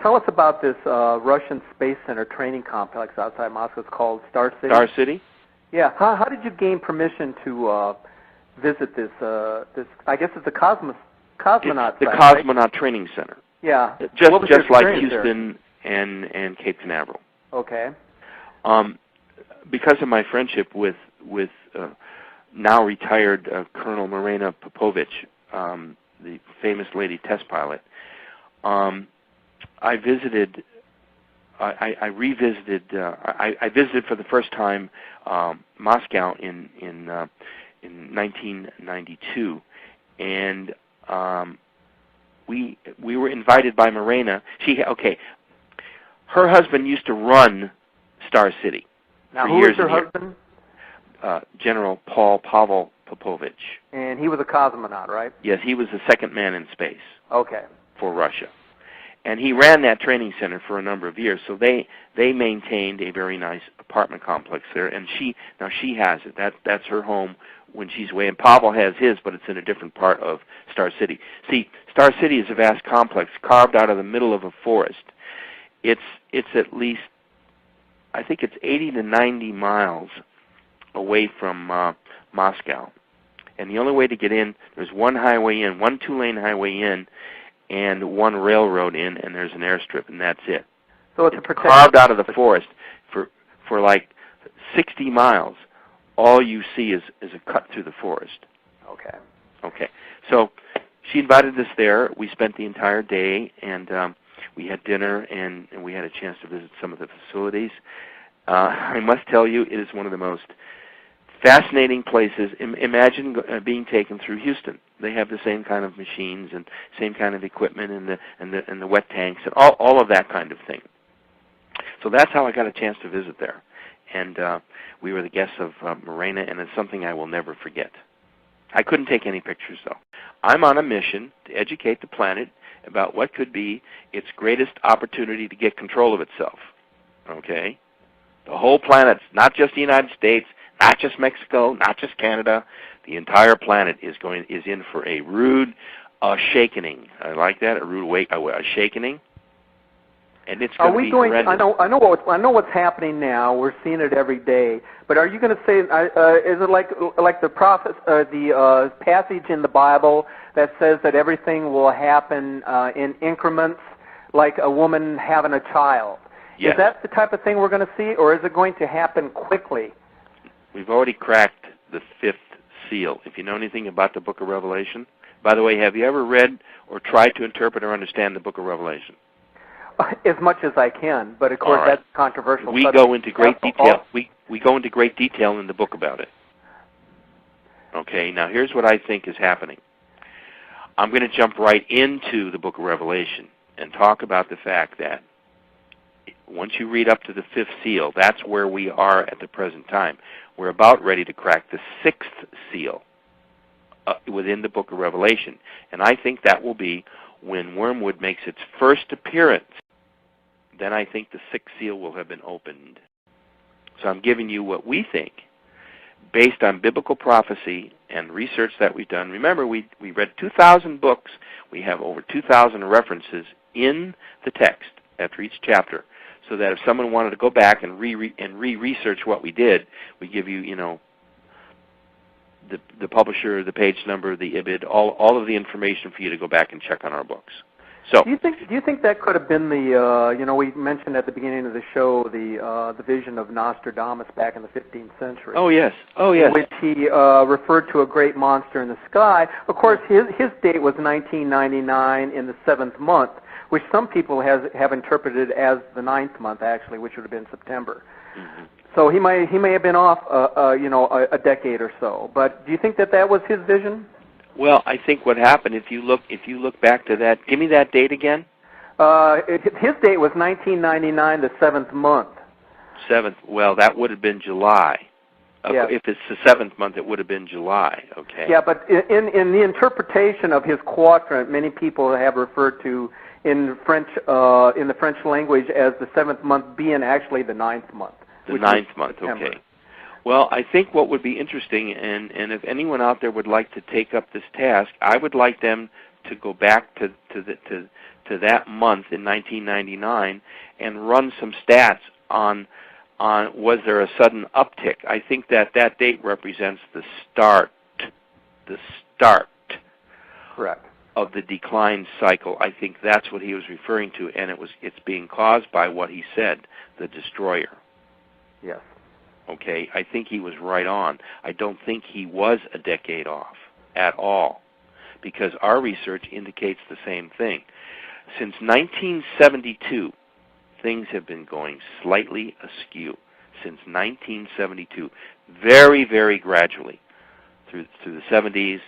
Tell us about this Russian Space Center training complex outside Moscow. It's called Star City. Star City? Yeah. How did you gain permission to visit this? I guess it's the cosmonaut. It's the site, Cosmonaut right? Training Center. Yeah. Just like Houston and Cape Canaveral. Okay. Because of my friendship with now retired Colonel Marina Popovich, the famous lady test pilot, I visited for the first time Moscow in 1992, and we were invited by Marina. Her husband used to run Star City now, for who years is her and husband? General Pavel Popovich. And he was a cosmonaut, right? Yes, he was the second man in space. Okay. For Russia. And he ran that training center for a number of years, so they maintained a very nice apartment complex there, and she has it. That's her home when she's away, and Pavel has his, but it's in a different part of Star City. See, Star City is a vast complex carved out of the middle of a forest. It's at least, I think it's 80 to 90 miles away from Moscow. And the only way to get in, there's one highway in, one two-lane highway in, and one railroad in, and there's an airstrip, and that's it. So it's carved out of the forest for like 60 miles. All you see is a cut through the forest. Okay. So she invited us there. We spent the entire day, and we had dinner, and we had a chance to visit some of the facilities. I must tell you, it is one of the most fascinating places. Imagine being taken through Houston. They have the same kind of machines and same kind of equipment and the wet tanks and all of that kind of thing. So that's how I got a chance to visit there. And we were the guests of Morena, and it's something I will never forget. I couldn't take any pictures, though. I'm on a mission to educate the planet about what could be its greatest opportunity to get control of itself. Okay? The whole planet, not just the United States, not just Mexico, not just Canada. The entire planet is in for a rude shakening. I like that, a rude shakening. And it's going to be horrendous. I know what's happening now. We're seeing it every day. But are you going to say? Is it like the prophet, the passage in the Bible that says that everything will happen in increments, like a woman having a child? Yes. Is that the type of thing we're going to see, or is it going to happen quickly? We've already cracked the fifth seal. If you know anything about the Book of Revelation, by the way, have you ever read or tried to interpret or understand the Book of Revelation? As much as I can, but of course that's controversial. We go into great detail. We go into great detail in the book about it. Okay, now here's what I think is happening. I'm going to jump right into the Book of Revelation and talk about the fact that once you read up to the fifth seal, that's where we are at the present time. We're about ready to crack the sixth seal within the Book of Revelation. And I think that will be when Wormwood makes its first appearance. Then I think the sixth seal will have been opened. So I'm giving you what we think, based on biblical prophecy and research that we've done. Remember, we read 2,000 books. We have over 2,000 references in the text after each chapter, so that if someone wanted to go back and re-research what we did, we give you, the publisher, the page number, the IBID, all of the information for you to go back and check on our books. So, do you think that could have been the we mentioned at the beginning of the show the vision of Nostradamus back in the 15th century? Oh yes. In which he referred to a great monster in the sky. Of course, his date was 1999 in the 7th month, which some people have interpreted as the 9th month, actually, which would have been September. Mm-hmm. So he may have been off, a decade or so. But do you think that was his vision? Well, I think what happened, if you look back to that, give me that date again. His date was 1999, the 7th month. 7th. Well, that would have been July. Yeah. If it's the 7th month, it would have been July. Okay. Yeah, but in the interpretation of his quadrant, many people have referred to in the French language as the 7th month being actually the 9th month. The 9th month. Okay. Well, I think what would be interesting, and if anyone out there would like to take up this task, I would like them to go back to that month in 1999 and run some stats on was there a sudden uptick. I think that date represents the start correct of the decline cycle. I think that's what he was referring to, and it's being caused by what he said, the destroyer. Yes. Okay, I think he was right on. I don't think he was a decade off at all, because our research indicates the same thing. Since 1972, things have been going slightly askew. Since 1972, very, very gradually, through the 70s,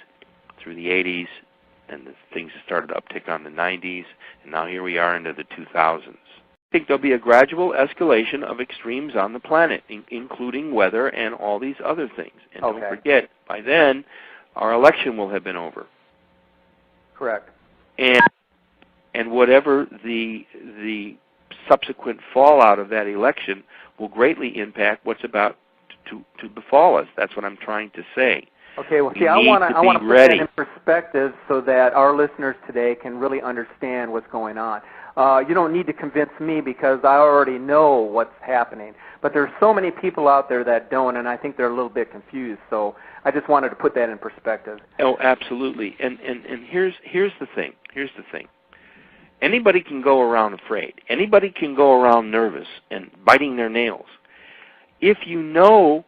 through the 80s, and things started to uptick on the 90s, and now here we are into the 2000s. I think there'll be a gradual escalation of extremes on the planet, including weather and all these other things. And okay. Don't forget, by then, our election will have been over. Correct. And whatever the subsequent fallout of that election will greatly impact what's about to befall us. That's what I'm trying to say. Okay, well, see, I want to put that in perspective so that our listeners today can really understand what's going on. You don't need to convince me because I already know what's happening. But there's so many people out there that don't, and I think they're a little bit confused. So I just wanted to put that in perspective. Oh, absolutely. And here's the thing. Here's the thing. Anybody can go around afraid. Anybody can go around nervous and biting their nails. If you know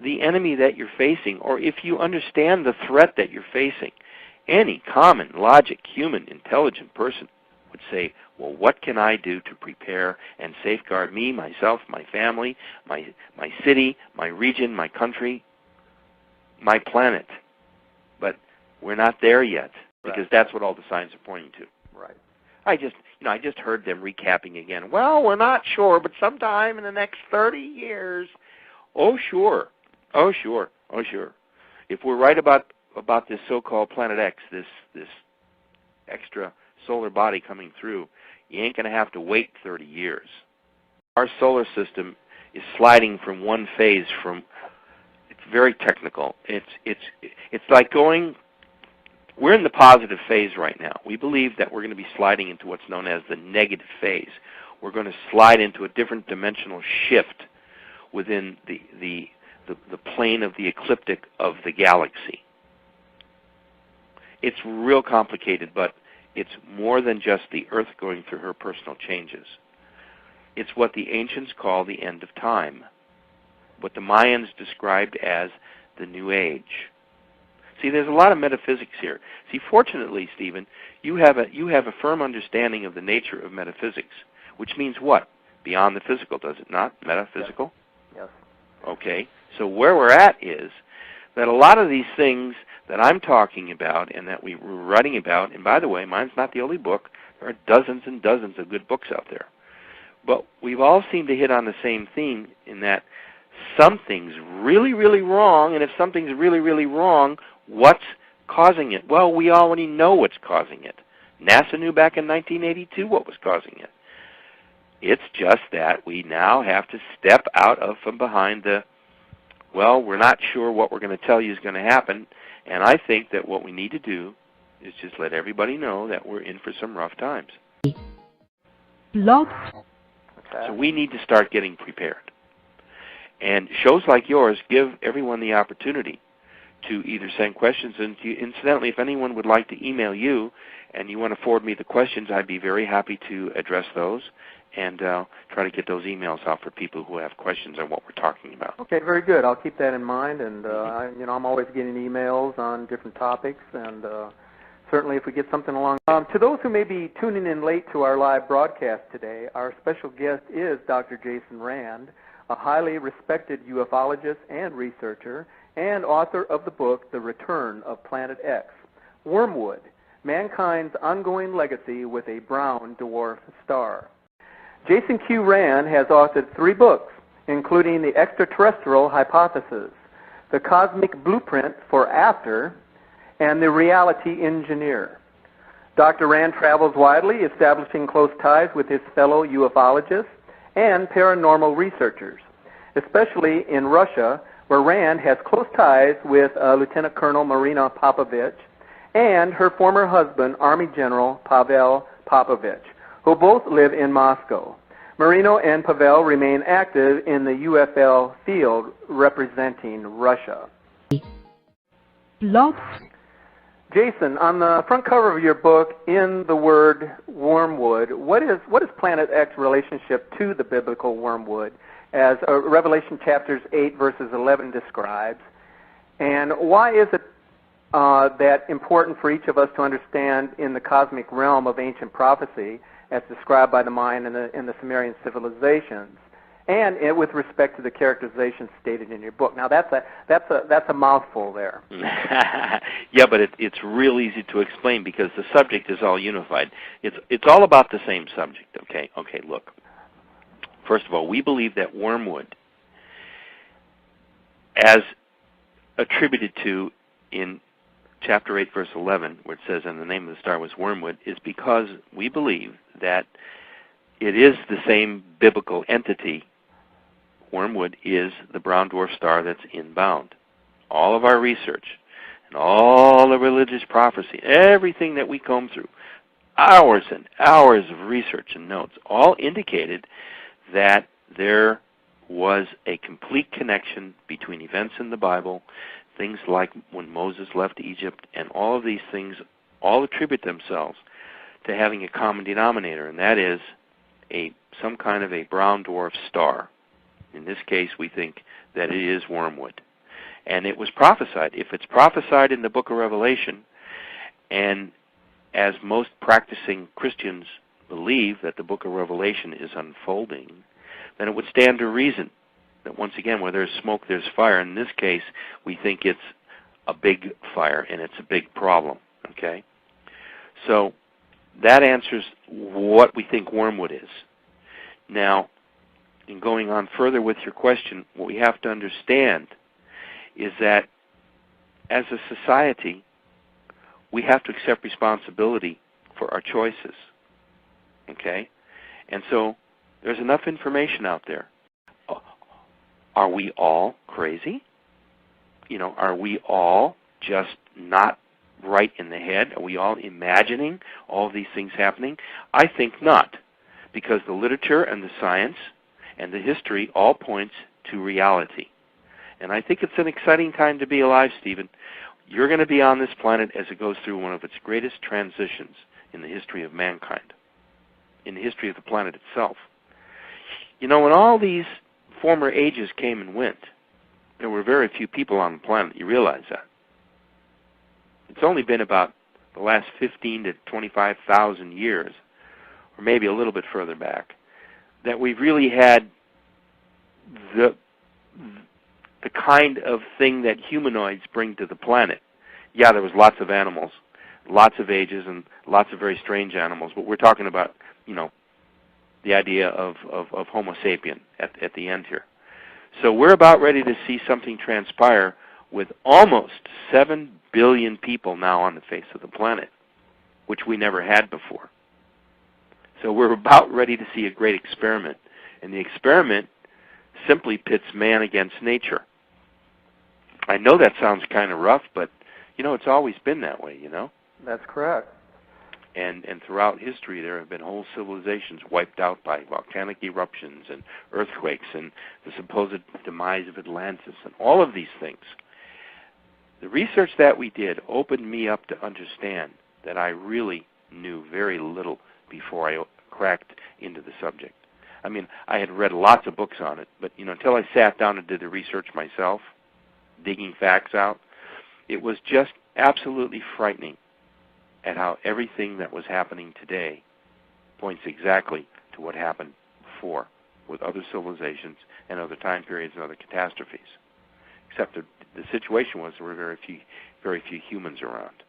the enemy that you're facing, or if you understand the threat that you're facing, any common, logic, human, intelligent person would say, well, what can I do to prepare and safeguard me, myself, my family, my city, my region, my country, my planet? But we're not there yet, because that's what all the signs are pointing to. Right. I just heard them recapping again. Well, we're not sure, but sometime in the next 30 years. Oh, sure. Oh, sure. Oh, sure. If we're right about this so-called Planet X, this extra solar body coming through, you ain't going to have to wait 30 years. Our solar system is sliding from one phase from, it's very technical. It's like going, we're in the positive phase right now. We believe that we're going to be sliding into what's known as the negative phase. We're going to slide into a different dimensional shift within the plane of the ecliptic of the galaxy. It's real complicated, but it's more than just the Earth going through her personal changes. It's what the ancients call the end of time, what the Mayans described as the New Age. See, there's a lot of metaphysics here. See, fortunately, Stephen, you have a firm understanding of the nature of metaphysics, which means what? Beyond the physical, does it not? Metaphysical? Yes. Okay. So where we're at is that a lot of these things that I'm talking about and that we were writing about, and by the way, mine's not the only book. There are dozens and dozens of good books out there. But we've all seemed to hit on the same theme in that something's really, really wrong, and if something's really, really wrong, what's causing it? Well, we already know what's causing it. NASA knew back in 1982 what was causing it. It's just that we now have to step out of from behind the, well, we're not sure what we're going to tell you is going to happen, and I think that what we need to do is just let everybody know that we're in for some rough times. Blog. So we need to start getting prepared. And shows like yours give everyone the opportunity to either send questions, and incidentally, if anyone would like to email you and you want to forward me the questions, I'd be very happy to address those and try to get those emails out for people who have questions on what we're talking about. Okay, very good. I'll keep that in mind, and I'm always getting emails on different topics, and certainly if we get something along. To those who may be tuning in late to our live broadcast today, our special guest is Dr. Jason Rand. a highly respected ufologist and researcher, and author of the book The Return of Planet X, Wormwood, Mankind's Ongoing Legacy with a Brown Dwarf Star. Jason Q. Rand has authored 3 books, including The Extraterrestrial Hypothesis, The Cosmic Blueprint for After, and The Reality Engineer. Dr. Rand travels widely, establishing close ties with his fellow ufologists and paranormal researchers, especially in Russia, where Rand has close ties with Lieutenant Colonel Marina Popovich and her former husband, Army General Pavel Popovich, who both live in Moscow. Marino and Pavel remain active in the UFL field representing Russia. Blog. Jason, on the front cover of your book, in the word wormwood, what is Planet X's relationship to the biblical wormwood, as Revelation chapters 8 verses 11 describes? And why is it that important for each of us to understand in the cosmic realm of ancient prophecy, as described by the Mayan and the Sumerian civilizations, and with respect to the characterizations stated in your book? Now that's a mouthful there. Yeah, but it's real easy to explain because the subject is all unified. It's all about the same subject. Okay. Look. First of all, we believe that wormwood, as attributed to in chapter 8, verse 11, where it says, and the name of the star was wormwood, is because we believe that it is the same biblical entity. Wormwood is the brown dwarf star that's inbound. All of our research and all the religious prophecy, everything that we comb through, hours and hours of research and notes, all indicated that there was a complete connection between events in the Bible, things like when Moses left Egypt, and all of these things all attribute themselves to having a common denominator, and that is some kind of a brown dwarf star. In this case, we think that it is wormwood. And it was prophesied. If it's prophesied in the book of Revelation, and as most practicing Christians believe that the book of Revelation is unfolding, then it would stand to reason that once again, where there's smoke, there's fire. In this case, we think it's a big fire, and it's a big problem. Okay? So that answers what we think wormwood is. Now, in going on further with your question, what we have to understand is that as a society, we have to accept responsibility for our choices. Okay? And so there's enough information out there. Are we all crazy? Are we all just not right in the head? Are we all imagining all of these things happening? I think not, because the literature and the science and the history all points to reality. And I think it's an exciting time to be alive, Stephen. You're going to be on this planet as it goes through one of its greatest transitions in the history of mankind, in the history of the planet itself. When all these former ages came and went, there were very few people on the planet. You realize that. It's only been about the last 15 to 25,000 years, or maybe a little bit further back, that we've really had the kind of thing that humanoids bring to the planet. Yeah, there was lots of animals, lots of ages, and lots of very strange animals, but we're talking about, the idea of Homo sapien at the end here. So we're about ready to see something transpire with almost 7 billion people now on the face of the planet, which we never had before. So we're about ready to see a great experiment. And the experiment simply pits man against nature. I know that sounds kind of rough, but, it's always been that way, That's correct. And throughout history, there have been whole civilizations wiped out by volcanic eruptions and earthquakes and the supposed demise of Atlantis and all of these things. The research that we did opened me up to understand that I really knew very little before I cracked into the subject. I mean, I had read lots of books on it, but, until I sat down and did the research myself, digging facts out, it was just absolutely frightening at how everything that was happening today points exactly to what happened before, with other civilizations and other time periods and other catastrophes. Except the situation was there were very few humans around.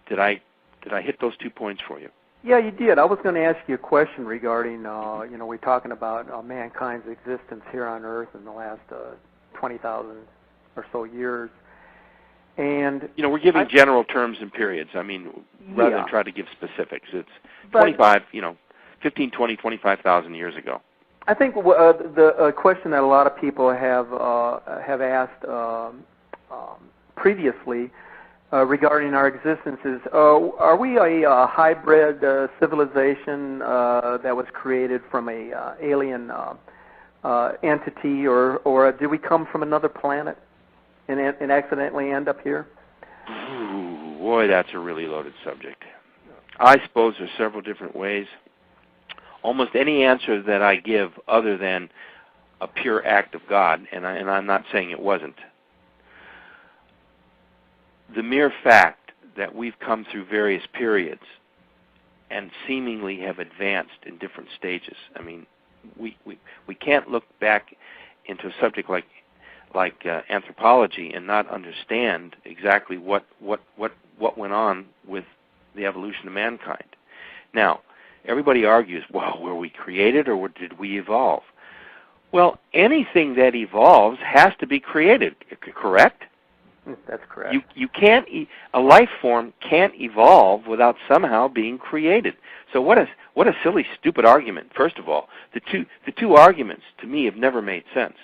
Did I hit those 2 points for you? Yeah, you did. I was going to ask you a question regarding, we're talking about mankind's existence here on Earth in the last 20,000 or so years. And we're giving general terms and periods. I mean, rather than try to give specifics. It's 15, 20, 25,000 years ago. I think the question that a lot of people have asked previously regarding our existence is, are we a hybrid civilization that was created from a alien entity, or did we come from another planet and accidentally end up here? Ooh, boy, that's a really loaded subject. I suppose there's several different ways. Almost any answer that I give other than a pure act of God, and I'm not saying it wasn't, the mere fact that we've come through various periods and seemingly have advanced in different stages. I mean, we can't look back into a subject like anthropology and not understand exactly what went on with the evolution of mankind. Now, everybody argues, well, were we created or did we evolve? Well, anything that evolves has to be created, correct? That's correct. You can't. A life form can't evolve without somehow being created. So what a silly, stupid argument. First of all, the two arguments to me have never made sense.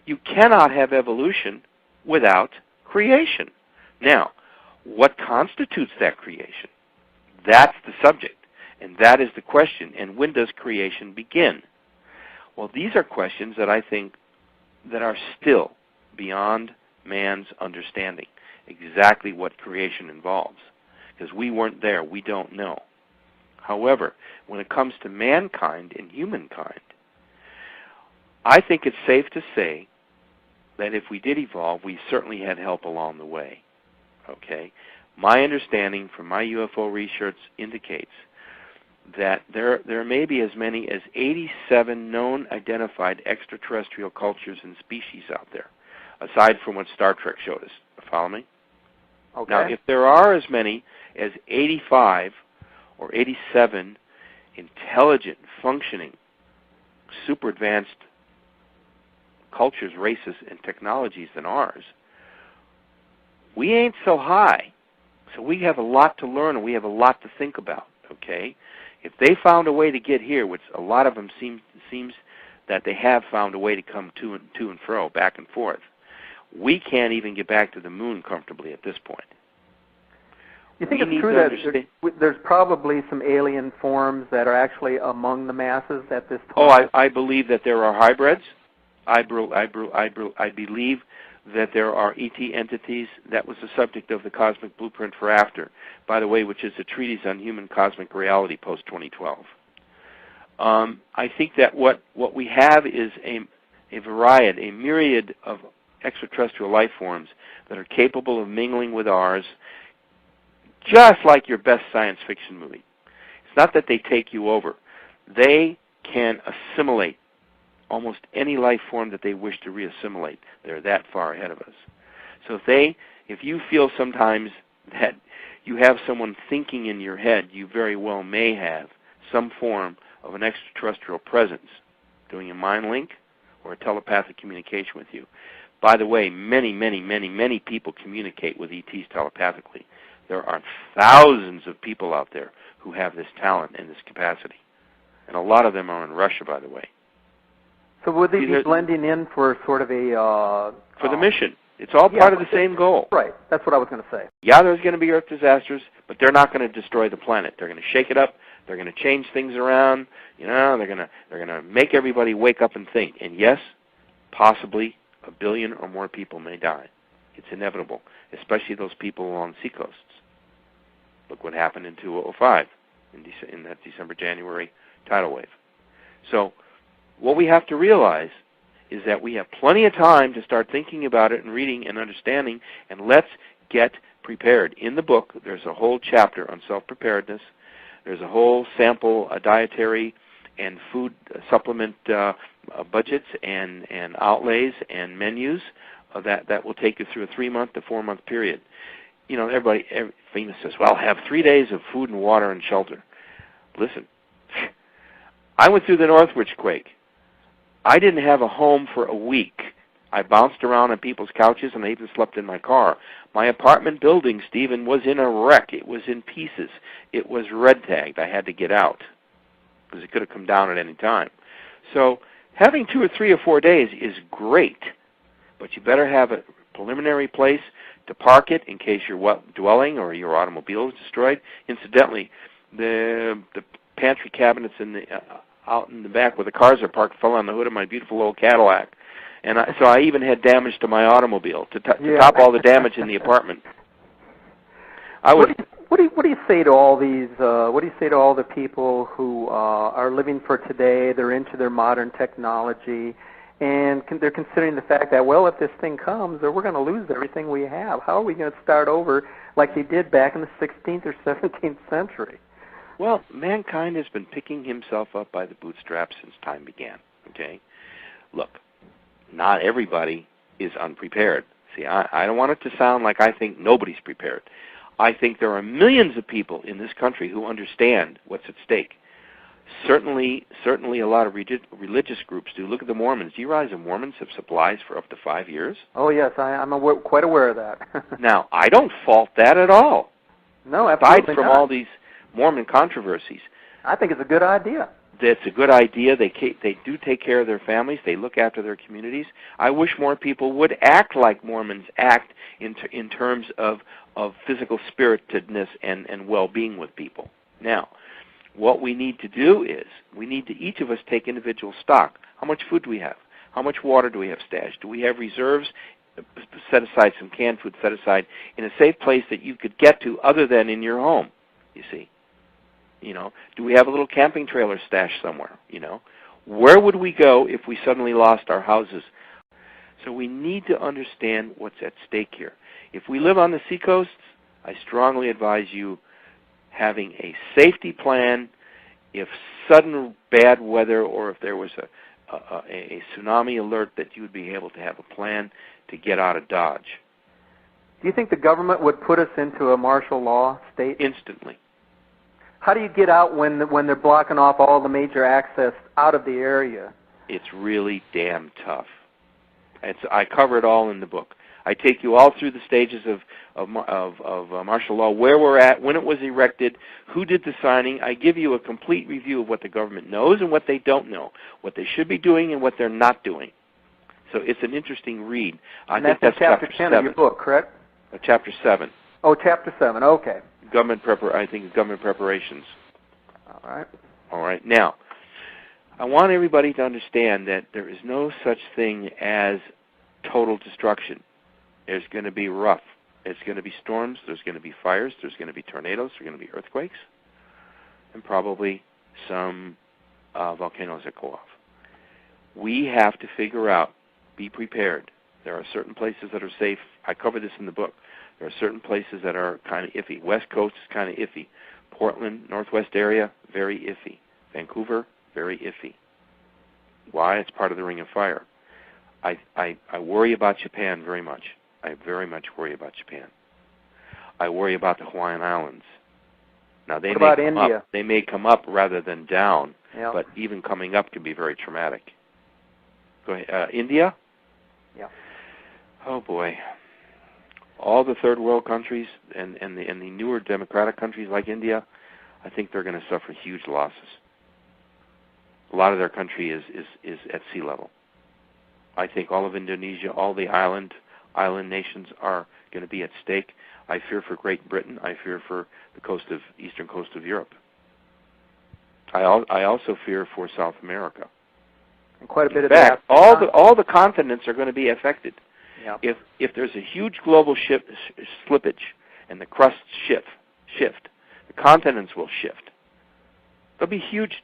You cannot have evolution without creation. Now, what constitutes that creation? That's the subject, and that is the question. And when does creation begin? Well, these are questions that I think that are still beyond man's understanding, exactly what creation involves, because we weren't there, we don't know. However, when it comes to mankind and humankind, I think it's safe to say that if we did evolve, we certainly had help along the way. Okay? My understanding from my UFO research indicates that there may be as many as 87 known identified extraterrestrial cultures and species out there, aside from what Star Trek showed us. Follow me? Okay. Now, if there are as many as 85 or 87 intelligent, functioning, super advanced cultures, races, and technologies than ours, we ain't so high. So we have a lot to learn and we have a lot to think about, okay? If they found a way to get here, which a lot of them seems that they have found a way to come to and fro, back and forth, we can't even get back to the moon comfortably at this point. You think it's true that there's probably some alien forms that are actually among the masses at this time? Oh, I believe that there are hybrids. I believe that there are ET entities. That was the subject of the Cosmic Blueprint for After, by the way, which is a treatise on human cosmic reality post-2012. I think that what we have is a variety, a myriad of extraterrestrial life forms that are capable of mingling with ours, just like your best science fiction movie. It's not that they take you over. They can assimilate almost any life form that they wish to reassimilate. They're that far ahead of us. So if you feel sometimes that you have someone thinking in your head, you very well may have some form of an extraterrestrial presence doing a mind link or a telepathic communication with you. By the way, many people communicate with ETs telepathically. There are thousands of people out there who have this talent and this capacity. And a lot of them are in Russia, by the way. So would they be blending in for sort of a... for the mission. It's all part of the same goal. Right. That's what I was going to say. Yeah, there's going to be Earth disasters, but they're not going to destroy the planet. They're going to shake it up. They're going to change things around. They're going to make everybody wake up and think. And yes, possibly 1 billion or more people may die. It's inevitable, especially those people along the seacoasts. Look what happened in 2005, in that December-January tidal wave. So what we have to realize is that we have plenty of time to start thinking about it and reading and understanding, and let's get prepared. In the book, there's a whole chapter on self-preparedness. There's a whole sample, a dietary and food supplement budgets and outlays and menus that will take you through a 3-month to 4-month period. You know, everybody famous says, well, have 3 days of food and water and shelter. Listen, I went through the Northridge quake. I didn't have a home for a week. I bounced around on people's couches, and I even slept in my car. My apartment building, Stephen, was in a wreck. It was in pieces. It was red-tagged. I had to get out because it could have come down at any time. So having 2 or 3 or 4 days is great, but you better have a preliminary place to park it in case your dwelling or your automobile is destroyed. Incidentally, the pantry cabinets out in the back where the cars are parked fell on the hood of my beautiful old Cadillac. And so I even had damage to my automobile to top all the damage in the apartment. What do you say to all these? What do you say to all the people who are living for today? They're into their modern technology, and they're considering the fact that, well, if this thing comes, we're going to lose everything we have. How are we going to start over like they did back in the 16th or 17th century? Well, mankind has been picking himself up by the bootstraps since time began. Okay, look. Not everybody is unprepared. See, I don't want it to sound like I think nobody's prepared. I think there are millions of people in this country who understand what's at stake. Certainly a lot of religious groups do. Look at the Mormons. Do you realize the Mormons have supplies for up to 5 years? Oh, yes, I'm quite aware of that. Now, I don't fault that at all. No, absolutely aside from not. all these Mormon controversies. I think it's a good idea. That's a good idea. They do take care of their families. They look after their communities. I wish more people would act like Mormons act in terms of physical spiritedness and well-being with people. Now, what we need to do is we need to each of us take individual stock. How much food do we have? How much water do we have stashed? Do we have reserves? Set aside some canned food, set aside in a safe place that you could get to other than in your home, you see. You know, do we have a little camping trailer stashed somewhere? You know, where would we go if we suddenly lost our houses? So we need to understand what's at stake here. If we live on the seacoasts, I strongly advise you having a safety plan. If sudden bad weather or if there was a tsunami alert, that you would be able to have a plan to get out of Dodge. Do you think the government would put us into a martial law state? Instantly. How do you get out when they're blocking off all the major access out of the area? It's really damn tough. I cover it all in the book. I take you all through the stages of martial law, where we're at, when it was erected, who did the signing. I give you a complete review of what the government knows and what they don't know, what they should be doing and what they're not doing. So it's an interesting read. I think that's chapter 10 of your book, correct? Chapter 7. Oh, chapter 7. Okay. Government preparations. All right. Now, I want everybody to understand that there is no such thing as total destruction. There's going to be rough. There's going to be storms. There's going to be fires. There's going to be tornadoes. There's going to be earthquakes, and probably some volcanoes that go off. We have to figure out, be prepared. There are certain places that are safe. I cover this in the book. There are certain places that are kind of iffy. West Coast is kind of iffy. Portland, Northwest area, very iffy. Vancouver, very iffy. Why? It's part of the Ring of Fire. I worry about Japan very much. I very much worry about Japan. I worry about the Hawaiian Islands. Now, what about India? They may come up rather than down, yep. But even coming up can be very traumatic. Go ahead. India? Yeah. Oh, boy. All the third world countries and the newer democratic countries like India, I think they're going to suffer huge losses. A lot of their country is at sea level. I think all of Indonesia, all the island nations are going to be at stake. I fear for Great Britain. I fear for the eastern coast of Europe. I also fear for South America. And quite a bit In of fact, that. all the continents are going to be affected. Yep. If there's a huge global slippage and the crusts shift, the continents will shift. There'll be huge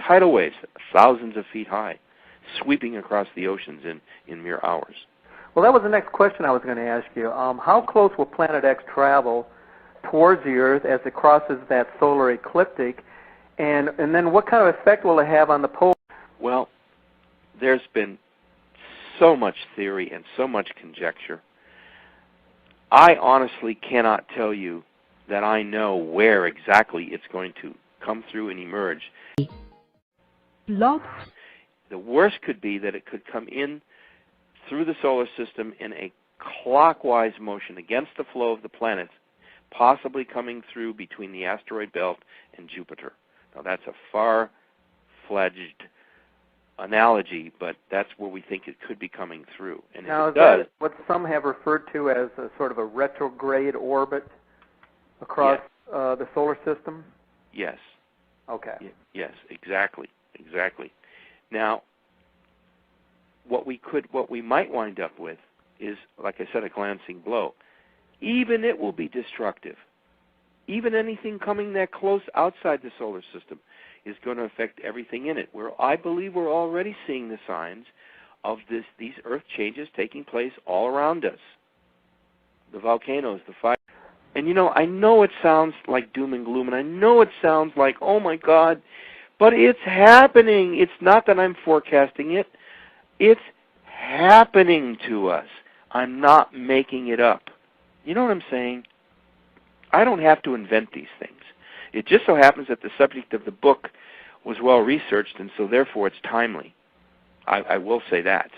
tidal waves, thousands of feet high, sweeping across the oceans in mere hours. Well, that was the next question I was going to ask you. How close will Planet X travel towards the Earth as it crosses that solar ecliptic? And then what kind of effect will it have on the pole? Well, there's been so much theory and so much conjecture. I honestly cannot tell you that I know where exactly it's going to come through and emerge. Blog. The worst could be that it could come in through the solar system in a clockwise motion against the flow of the planets, possibly coming through between the asteroid belt and Jupiter. Now, that's a far-fledged analogy, but that's where we think it could be coming through. And now, if it does, that what some have referred to as a sort of a retrograde orbit across the solar system? Yes. Okay. Yes, exactly. Now, what we might wind up with is, like I said, a glancing blow. Even it will be destructive. Even anything coming that close outside the solar system is going to affect everything in it. I believe we're already seeing the signs of these Earth changes taking place all around us. The volcanoes, the fire. And I know it sounds like doom and gloom, and I know it sounds like, oh my God, but it's happening. It's not that I'm forecasting it. It's happening to us. I'm not making it up. You know what I'm saying? I don't have to invent these things. It just so happens that the subject of the book was well researched, and so therefore it's timely. I will say that,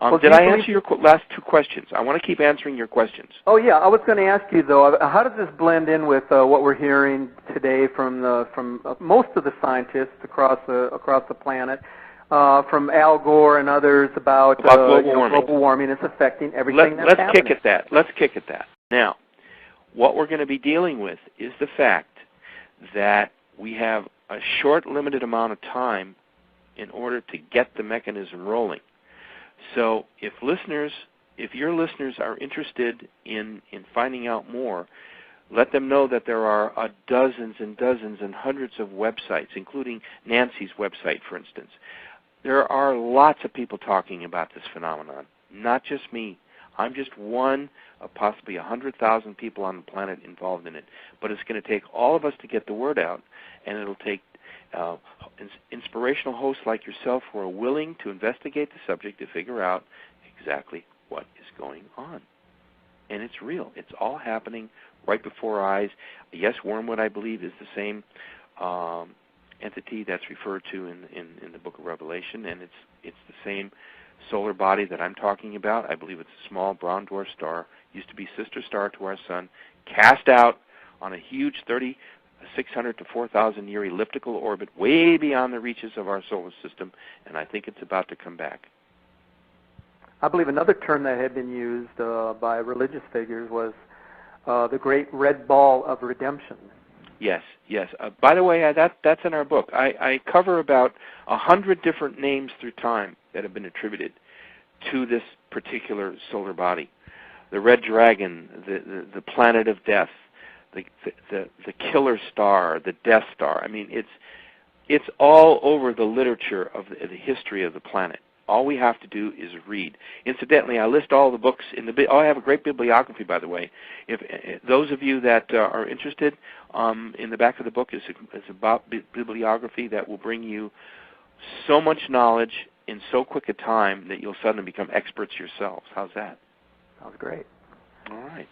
Well, did I answer your last two questions? I want to keep answering your questions. Oh yeah, I was going to ask you though. How does this blend in with what we're hearing today from most of the scientists across the planet, from Al Gore and others about global warming? It's affecting everything that's happening. Let's kick at that. Now, what we're going to be dealing with is the fact that we have a short, limited amount of time in order to get the mechanism rolling. So if your listeners are interested in finding out more, let them know that there are dozens and dozens and hundreds of websites, including Nancy's website, for instance. There are lots of people talking about this phenomenon, not just me. I'm just one of possibly 100,000 people on the planet involved in it. But it's going to take all of us to get the word out, and it'll take inspirational hosts like yourself who are willing to investigate the subject to figure out exactly what is going on. And it's real. It's all happening right before our eyes. Yes, Wormwood, I believe, is the same entity that's referred to in the Book of Revelation, and it's the same solar body that I'm talking about. I believe it's a small brown dwarf star, used to be sister star to our sun, cast out on a huge 3,600 to 4,000 year elliptical orbit way beyond the reaches of our solar system, and I think it's about to come back. I believe another term that had been used by religious figures was the great red ball of redemption. Yes. By the way, that's in our book. I cover about 100 different names through time that have been attributed to this particular solar body. The red dragon, the planet of death, the killer star, the Death Star. I mean, it's all over the literature of the history of the planet. All we have to do is read. Incidentally, I list all the books in the. I have a great bibliography, by the way. If those of you that are interested, in the back of the book is about bibliography that will bring you so much knowledge in so quick a time that you'll suddenly become experts yourselves. How's that? Sounds great. All right.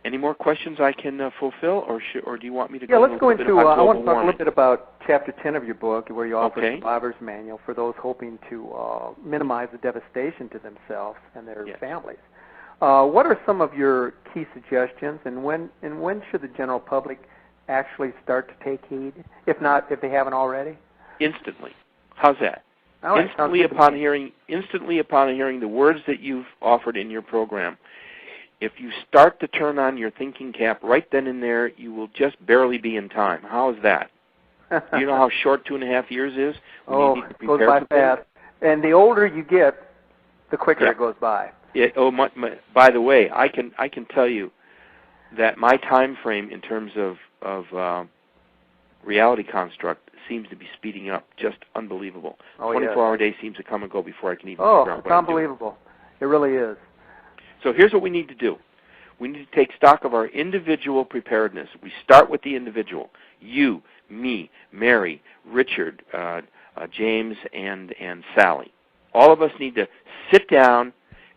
Any more questions I can fulfill, or do you want me to go? Yeah, let's go into. I want to talk warming? A little bit about Chapter 10 of your book, where you offer a survivor's manual for those hoping to minimize the devastation to themselves and their families. What are some of your key suggestions, and when should the general public actually start to take heed, if they haven't already? Instantly. How's that? All right, instantly upon hearing the words that you've offered in your program. If you start to turn on your thinking cap right then and there, you will just barely be in time. How is that? Do you know how short 2.5 years is? It goes by fast. And the older you get, the quicker it goes by. By the way, I can tell you that my time frame in terms of reality construct seems to be speeding up, just unbelievable. 24-hour day seems to come and go before I can even figure out what I'm doing. Unbelievable. It really is. So here's what we need to do. We need to take stock of our individual preparedness. We start with the individual. You, me, Mary, Richard, James, and Sally. All of us need to sit down,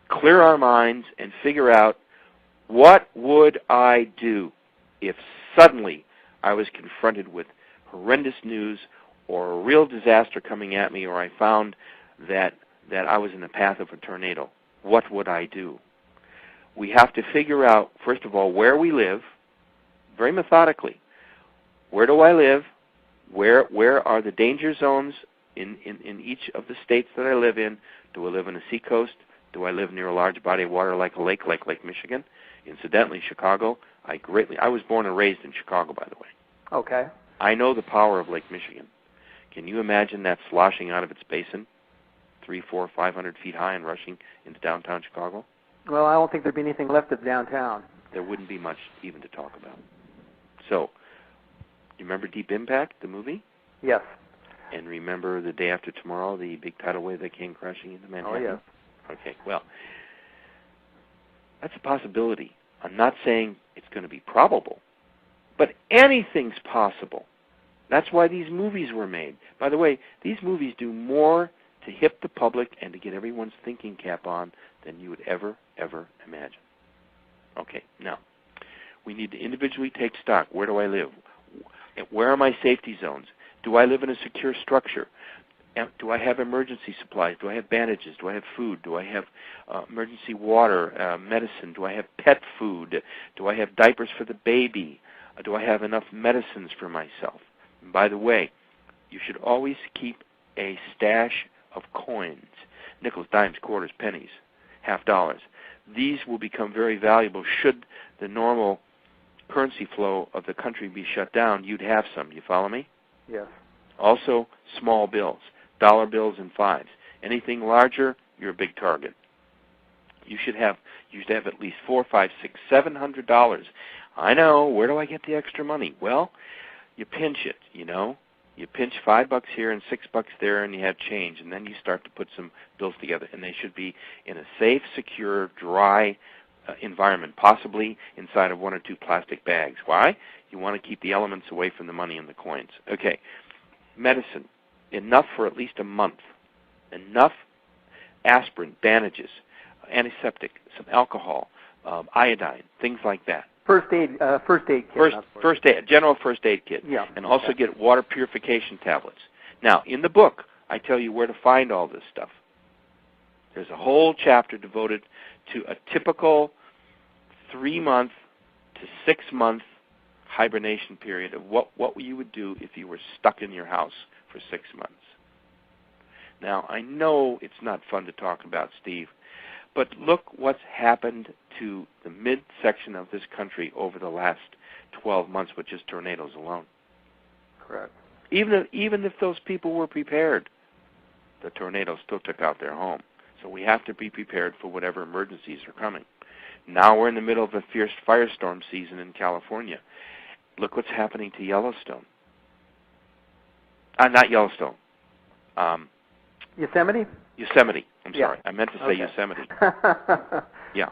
clear our minds, and figure out, what would I do if suddenly I was confronted with horrendous news or a real disaster coming at me, or I found that I was in the path of a tornado? What would I do? We have to figure out, first of all, where we live, very methodically. Where do I live? Where are the danger zones in each of the states that I live in? Do I live on a seacoast? Do I live near a large body of water like a lake, like Lake Michigan? Incidentally, Chicago, I was born and raised in Chicago, by the way. Okay. I know the power of Lake Michigan. Can you imagine that sloshing out of its basin, 300, 400, 500 feet high and rushing into downtown Chicago? Well, I don't think there'd be anything left of downtown. There wouldn't be much even to talk about. So, you remember Deep Impact, the movie? Yes. And remember The Day After Tomorrow, the big tidal wave that came crashing into Manhattan? Oh, yes. Okay, well, that's a possibility. I'm not saying it's going to be probable, but anything's possible. That's why these movies were made. By the way, these movies do more to hip the public and to get everyone's thinking cap on than you would ever imagine. Okay, now, we need to individually take stock. Where do I live? Where are my safety zones? Do I live in a secure structure? Do I have emergency supplies? Do I have bandages? Do I have food? Do I have emergency water, medicine? Do I have pet food? Do I have diapers for the baby? Do I have enough medicines for myself? And by the way, you should always keep a stash of coins, nickels, dimes, quarters, pennies, half dollars. These will become very valuable should the normal currency flow of the country be shut down. You'd have some. You follow me? Yes. Also, small bills, dollar bills and fives. Anything larger, you're a big target. You should have at least $400, $500, $600, $700. I know. Where do I get the extra money? Well, you pinch it. You pinch $5 here and $6 there, and you have change, and then you start to put some bills together, and they should be in a safe, secure, dry environment, possibly inside of 1 or 2 plastic bags. Why? You want to keep the elements away from the money and the coins. Okay. Medicine, enough for at least a month. Enough aspirin, bandages, antiseptic, some alcohol, iodine, things like that. First aid kit. General first aid kit. Yeah. And also get water purification tablets. Now, in the book, I tell you where to find all this stuff. There's a whole chapter devoted to a typical 3-month to 6-month hibernation period of what you would do if you were stuck in your house for 6 months. Now, I know it's not fun to talk about, Steve, but look what's happened to the midsection of this country over the last 12 months with just tornadoes alone. Correct. Even if those people were prepared, the tornado still took out their home. So we have to be prepared for whatever emergencies are coming. Now we're in the middle of a fierce firestorm season in California. Look what's happening to Yellowstone. Not Yellowstone. Yosemite? Yosemite. I'm sorry. Yeah. I meant to say Okay. Yosemite. Yeah.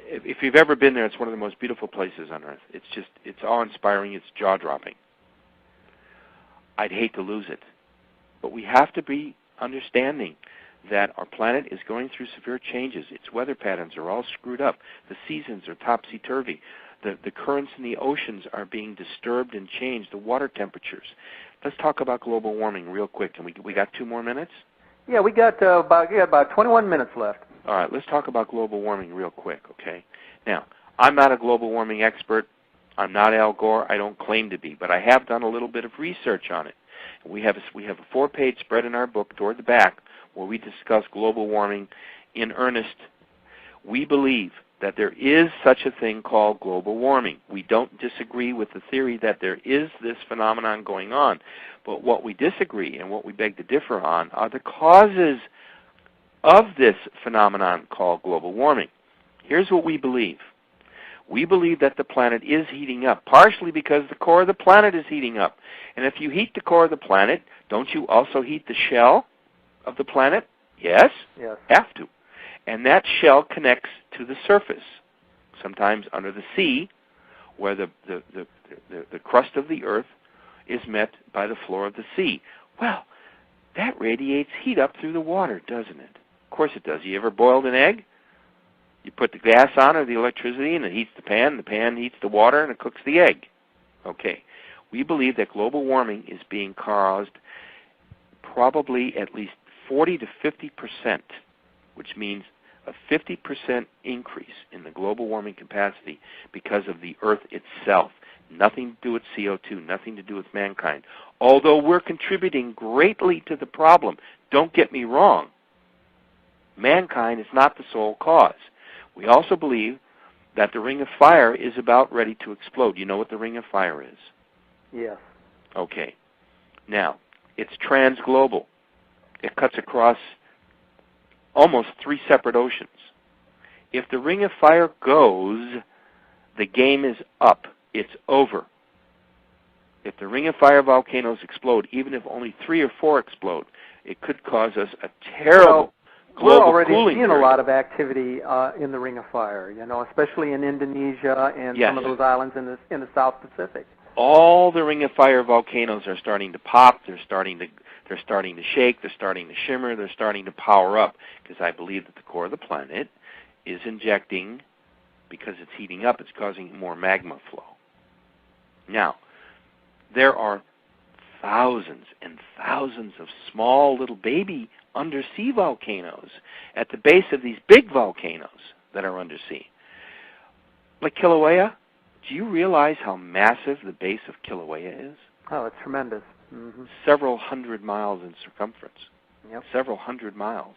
If you've ever been there, it's one of the most beautiful places on earth. It's awe-inspiring. It's jaw-dropping. I'd hate to lose it. But we have to be understanding that our planet is going through severe changes. Its weather patterns are all screwed up. The seasons are topsy-turvy. The currents in the oceans are being disturbed and changed. The water temperatures. Let's talk about global warming real quick. And we got 2 more minutes? Yeah, we got about 21 minutes left. All right, let's talk about global warming real quick, okay? Now, I'm not a global warming expert. I'm not Al Gore. I don't claim to be, but I have done a little bit of research on it. We have a 4-page spread in our book toward the back where we discuss global warming in earnest. We believe that there is such a thing called global warming. We don't disagree with the theory that there is this phenomenon going on, but what we disagree and what we beg to differ on are the causes of this phenomenon called global warming. Here's what we believe. We believe that the planet is heating up, partially because the core of the planet is heating up. And if you heat the core of the planet, don't you also heat the shell of the planet? Yes? Yes. Have to. And that shell connects to the surface sometimes under the sea, where the crust of the Earth is met by the floor of the sea. Well, that radiates heat up through the water, doesn't it? Of course it does. You ever boiled an egg? You put the gas on or the electricity, and it heats the pan heats the water, and it cooks the egg. Okay. We believe that global warming is being caused probably at least 40 to 50%, which means a 50% increase in the global warming capacity because of the Earth itself. Nothing to do with CO2, nothing to do with mankind. Although we're contributing greatly to the problem, don't get me wrong, mankind is not the sole cause. We also believe that the Ring of Fire is about ready to explode. You know what the Ring of Fire is? Yes. Okay. Now, it's transglobal. It cuts across almost 3 separate oceans. If the Ring of Fire goes, the game is up. It's over. If the Ring of Fire volcanoes explode, even if only 3 or 4 explode, it could cause us a terrible global we're already cooling seeing period. a lot of activity in the Ring of Fire, especially in Indonesia and Yes. some of those islands in the South Pacific. All the Ring of Fire volcanoes are starting to pop. They're starting to shake. They're starting to shimmer. They're starting to power up, because I believe that the core of the planet is injecting, because it's heating up, it's causing more magma flow. Now, there are thousands and thousands of small little baby undersea volcanoes at the base of these big volcanoes that are undersea. Like Kilauea, do you realize how massive the base of Kilauea is? Oh, it's tremendous. Mm-hmm. Several hundred miles in circumference. Yep. Several hundred miles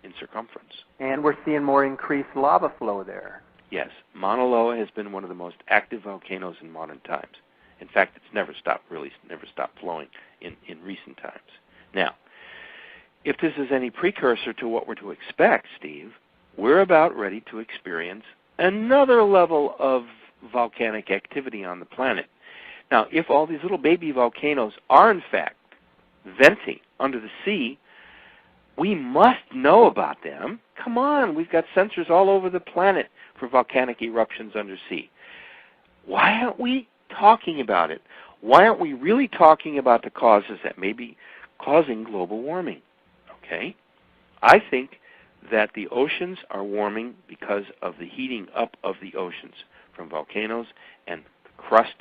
in circumference. And we're seeing more increased lava flow there. Yes, Mauna Loa has been one of the most active volcanoes in modern times. In fact, it's never stopped flowing in recent times. Now, if this is any precursor to what we're to expect, Steve, we're about ready to experience another level of volcanic activity on the planet. Now, if all these little baby volcanoes are in fact venting under the sea, we must know about them. Come on, we've got sensors all over the planet for volcanic eruptions undersea. Why aren't we talking about it? Why aren't we really talking about the causes that may be causing global warming? Okay? I think that the oceans are warming because of the heating up of the oceans from volcanoes and the crust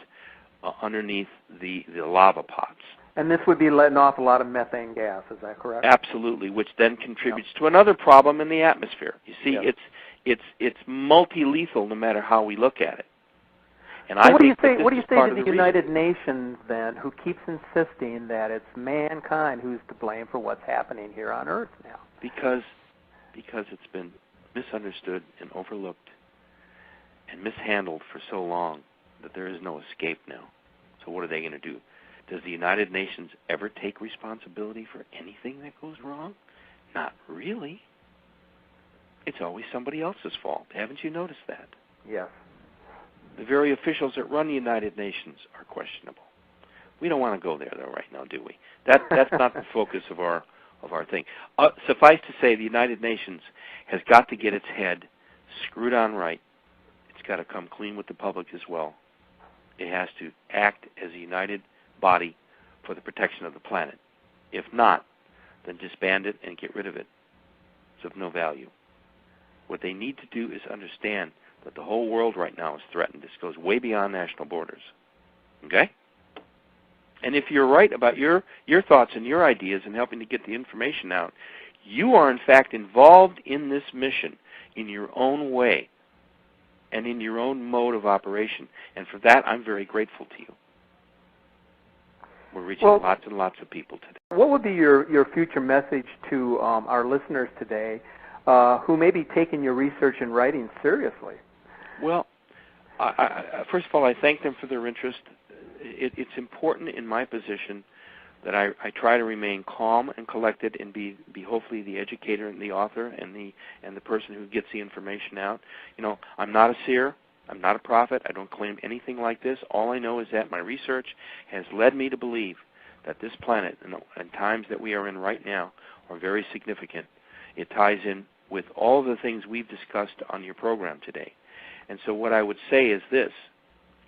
underneath the lava pots. And this would be letting off a lot of methane gas, is that correct? Absolutely, which then contributes to another problem in the atmosphere. You see, it's multi-lethal no matter how we look at it. And so I what do you think say? What do you say to the reason. United Nations then, who keeps insisting that it's mankind who's to blame for what's happening here on Earth now? Because it's been misunderstood and overlooked and mishandled for so long that there is no escape now. So what are they going to do? Does the United Nations ever take responsibility for anything that goes wrong? Not really. It's always somebody else's fault. Haven't you noticed that? Yes. The very officials that run the United Nations are questionable. We don't want to go there, though, right now, do we? That's not the focus of our thing. Suffice to say, the United Nations has got to get its head screwed on right. It's got to come clean with the public as well. It has to act as a united body for the protection of the planet. If not, then disband it and get rid of it. It's of no value. What they need to do is understand that the whole world right now is threatened. This goes way beyond national borders. Okay? And if you're right about your thoughts and your ideas and helping to get the information out, you are in fact involved in this mission in your own way and in your own mode of operation. And for that, I'm very grateful to you. We're reaching lots and lots of people today. What would be your future message to our listeners today who may be taking your research and writing seriously? Well, first of all, I thank them for their interest. It's important in my position that I try to remain calm and collected and be hopefully the educator and the author and the person who gets the information out. I'm not a seer. I'm not a prophet. I don't claim anything like this. All I know is that my research has led me to believe that this planet and times that we are in right now are very significant. It ties in with all of the things we've discussed on your program today. And so what I would say is this: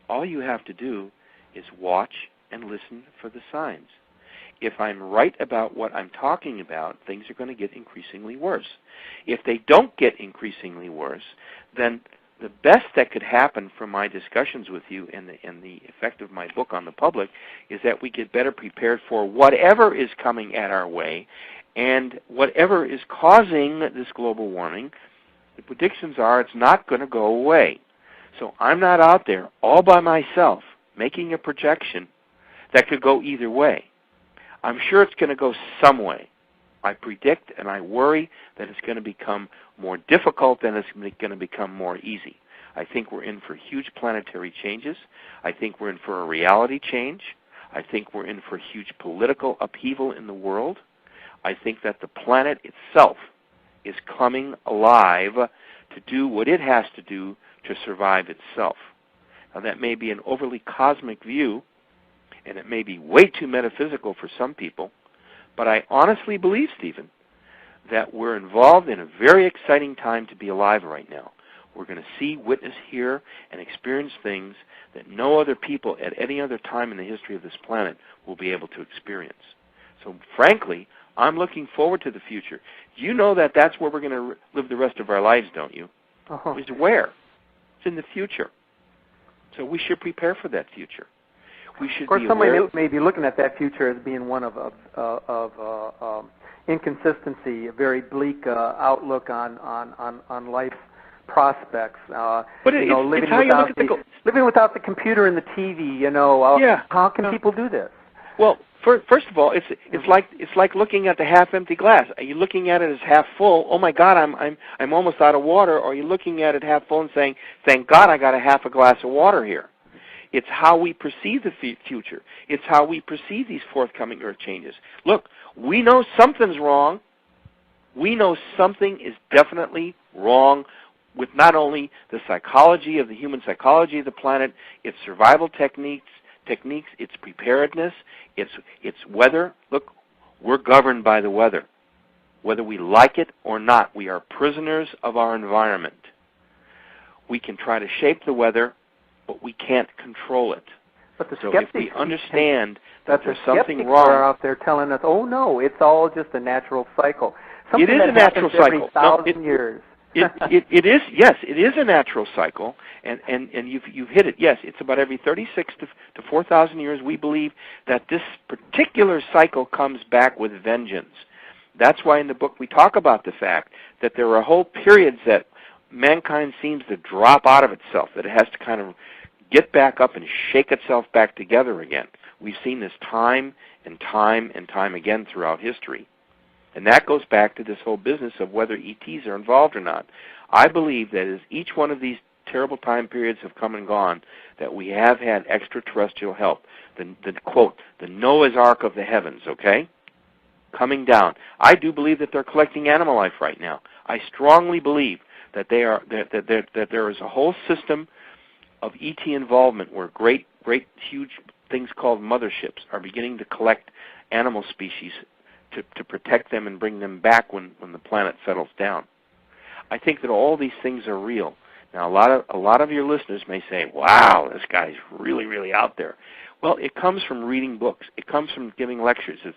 all you have to do is watch and listen for the signs. If I'm right about what I'm talking about, things are going to get increasingly worse. If they don't get increasingly worse, then the best that could happen from my discussions with you and the effect of my book on the public is that we get better prepared for whatever is coming at our way, and whatever is causing this global warming, the predictions are it's not going to go away. So I'm not out there all by myself making a projection that could go either way. I'm sure it's going to go some way. I predict and I worry that it's going to become more difficult than it's going to become more easy. I think we're in for huge planetary changes. I think we're in for a reality change. I think we're in for huge political upheaval in the world. I think that the planet itself is coming alive to do what it has to do to survive itself. Now, that may be an overly cosmic view, and it may be way too metaphysical for some people, but I honestly believe, Stephen, that we're involved in a very exciting time to be alive right now. We're going to see, witness, hear, and experience things that no other people at any other time in the history of this planet will be able to experience. So frankly, I'm looking forward to the future. You know that that's where we're going to live the rest of our lives, don't you? Uh-huh. Is where? It's in the future. So we should prepare for that future. We should of course, be somebody aware. may be looking at that future as being one of inconsistency, a very bleak outlook on life's prospects. But living how you look at living without the computer and the TV. How can people do this? Well, first of all, it's like looking at the half-empty glass. Are you looking at it as half full? Oh my God, I'm almost out of water. Or are you looking at it half full and saying, thank God I got a half a glass of water here? It's how we perceive the future. It's how we perceive these forthcoming earth changes. Look, we know something's wrong. We know something is definitely wrong with not only the psychology of the human psychology of the planet, its survival techniques, its preparedness, its weather. Look, we're governed by the weather. Whether we like it or not, we are prisoners of our environment. We can try to shape the weather, but we can't control it. But the so skeptics, if we understand that there's the something skeptics wrong, are out there telling us, oh no, it's all just a natural cycle. Something it is that a natural happens cycle. Every 1,000 years. It is, yes, it is a natural cycle, and you've hit it. Yes, it's about every 36 to 4,000 years. We believe that this particular cycle comes back with vengeance. That's why in the book we talk about the fact that there are whole periods that mankind seems to drop out of itself, that it has to kind of get back up and shake itself back together again. We've seen this time and time and time again throughout history. And that goes back to this whole business of whether ETs are involved or not. I believe that as each one of these terrible time periods have come and gone, that we have had extraterrestrial help. The quote, the Noah's Ark of the heavens, okay? Coming down. I do believe that they're collecting animal life right now. I strongly believe that that there is a whole system of ET involvement where great, huge things called motherships are beginning to collect animal species to protect them and bring them back when the planet settles down. I think that all these things are real. Now, a lot of your listeners may say, wow, this guy's really, really out there. Well, it comes from reading books. It comes from giving lectures. It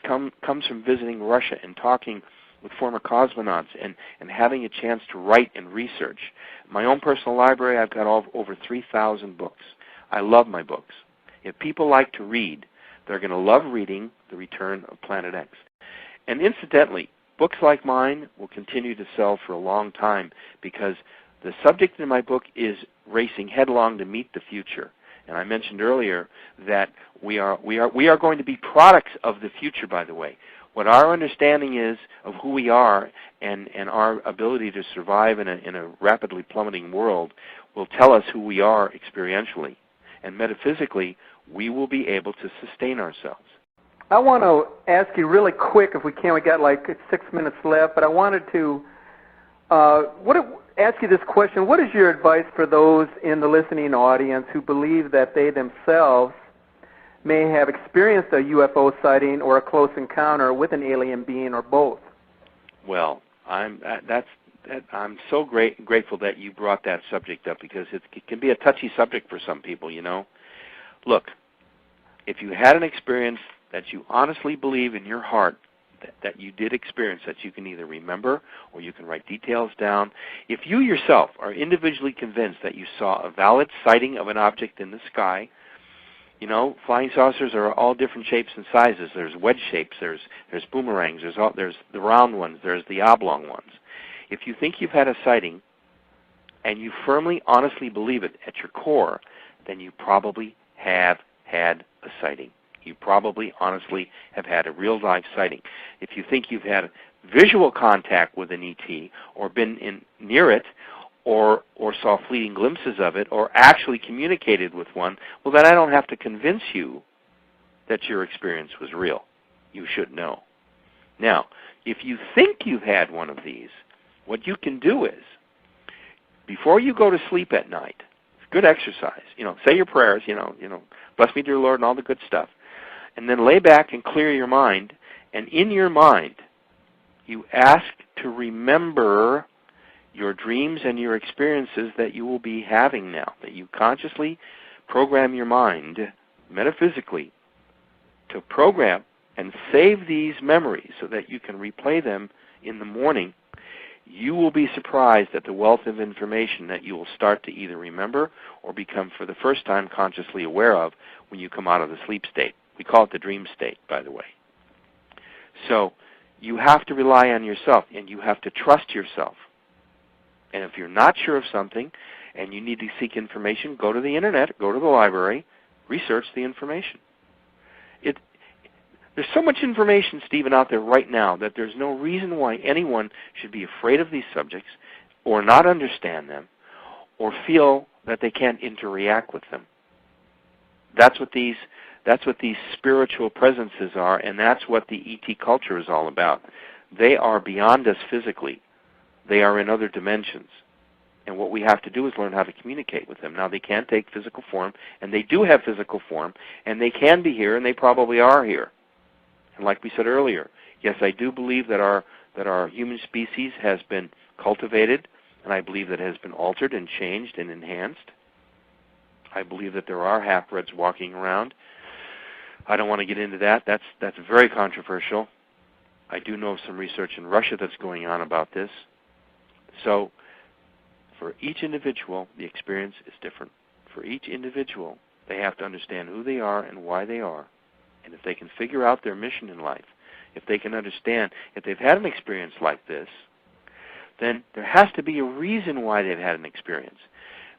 comes from visiting Russia and talking with former cosmonauts and having a chance to write and research. My own personal library, I've got over 3,000 books. I love my books. If people like to read, they're going to love reading The Return of Planet X. And incidentally, books like mine will continue to sell for a long time because the subject in my book is racing headlong to meet the future. And I mentioned earlier that we are going to be products of the future, by the way. What our understanding is of who we are and our ability to survive in a rapidly plummeting world will tell us who we are experientially. And metaphysically, we will be able to sustain ourselves. I want to ask you really quick, if we can. We got like 6 minutes left, but I wanted to ask you this question. What is your advice for those in the listening audience who believe that they themselves may have experienced a UFO sighting or a close encounter with an alien being or both? Well, I'm so grateful that you brought that subject up, because it can be a touchy subject for some people, you know. Look, if you had an experience that you honestly believe in your heart that you did experience, that you can either remember or you can write details down, if you yourself are individually convinced that you saw a valid sighting of an object in the sky, you know, flying saucers are all different shapes and sizes. There's wedge shapes, there's boomerangs, there's the round ones, there's the oblong ones. If you think you've had a sighting and you firmly, honestly believe it at your core, then you probably have had a sighting. You probably, honestly, have had a real-life sighting. If you think you've had visual contact with an ET, or been near it, or saw fleeting glimpses of it, or actually communicated with one, well, then I don't have to convince you that your experience was real. You should know. Now, if you think you've had one of these, what you can do is, before you go to sleep at night, it's good exercise. You know, say your prayers. You know, bless me, dear Lord, and all the good stuff, and then lay back and clear your mind. And in your mind, you ask to remember your dreams and your experiences that you will be having now. That you consciously program your mind, metaphysically, to program and save these memories so that you can replay them in the morning. You will be surprised at the wealth of information that you will start to either remember or become for the first time consciously aware of when you come out of the sleep state. We call it the dream state, by the way. So you have to rely on yourself, and you have to trust yourself. And if you're not sure of something and you need to seek information, go to the internet, go to the library, research the information. There's so much information, Stephen, out there right now that there's no reason why anyone should be afraid of these subjects or not understand them or feel that they can't interact with them. That's what these spiritual presences are, and that's what the ET culture is all about. They are beyond us physically. They are in other dimensions. And what we have to do is learn how to communicate with them. Now, they can take physical form, and they do have physical form, and they can be here, and they probably are here. And like we said earlier, yes, I do believe that our human species has been cultivated, and I believe that it has been altered and changed and enhanced. I believe that there are half-breds walking around. I don't want to get into that. That's very controversial. I do know of some research in Russia that's going on about this. So for each individual, the experience is different. For each individual, they have to understand who they are and why they are. And if they can figure out their mission in life, if they can understand, if they've had an experience like this, then there has to be a reason why they've had an experience.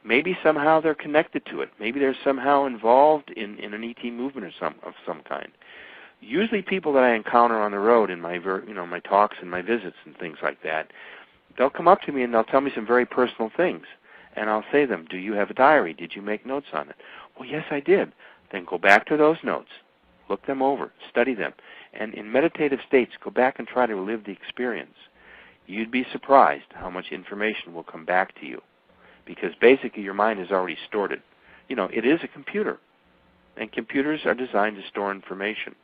Maybe somehow they're connected to it. Maybe they're somehow involved in an ET movement of some kind. Usually people that I encounter on the road in my my talks and my visits and things like that, they'll come up to me and they'll tell me some very personal things. And I'll say to them, do you have a diary? Did you make notes on it? Well, yes, I did. Then go back to those notes. Look them over. Study them. And in meditative states, go back and try to relive the experience. You'd be surprised how much information will come back to you, because basically your mind has already stored it. You know, it is a computer, and computers are designed to store information.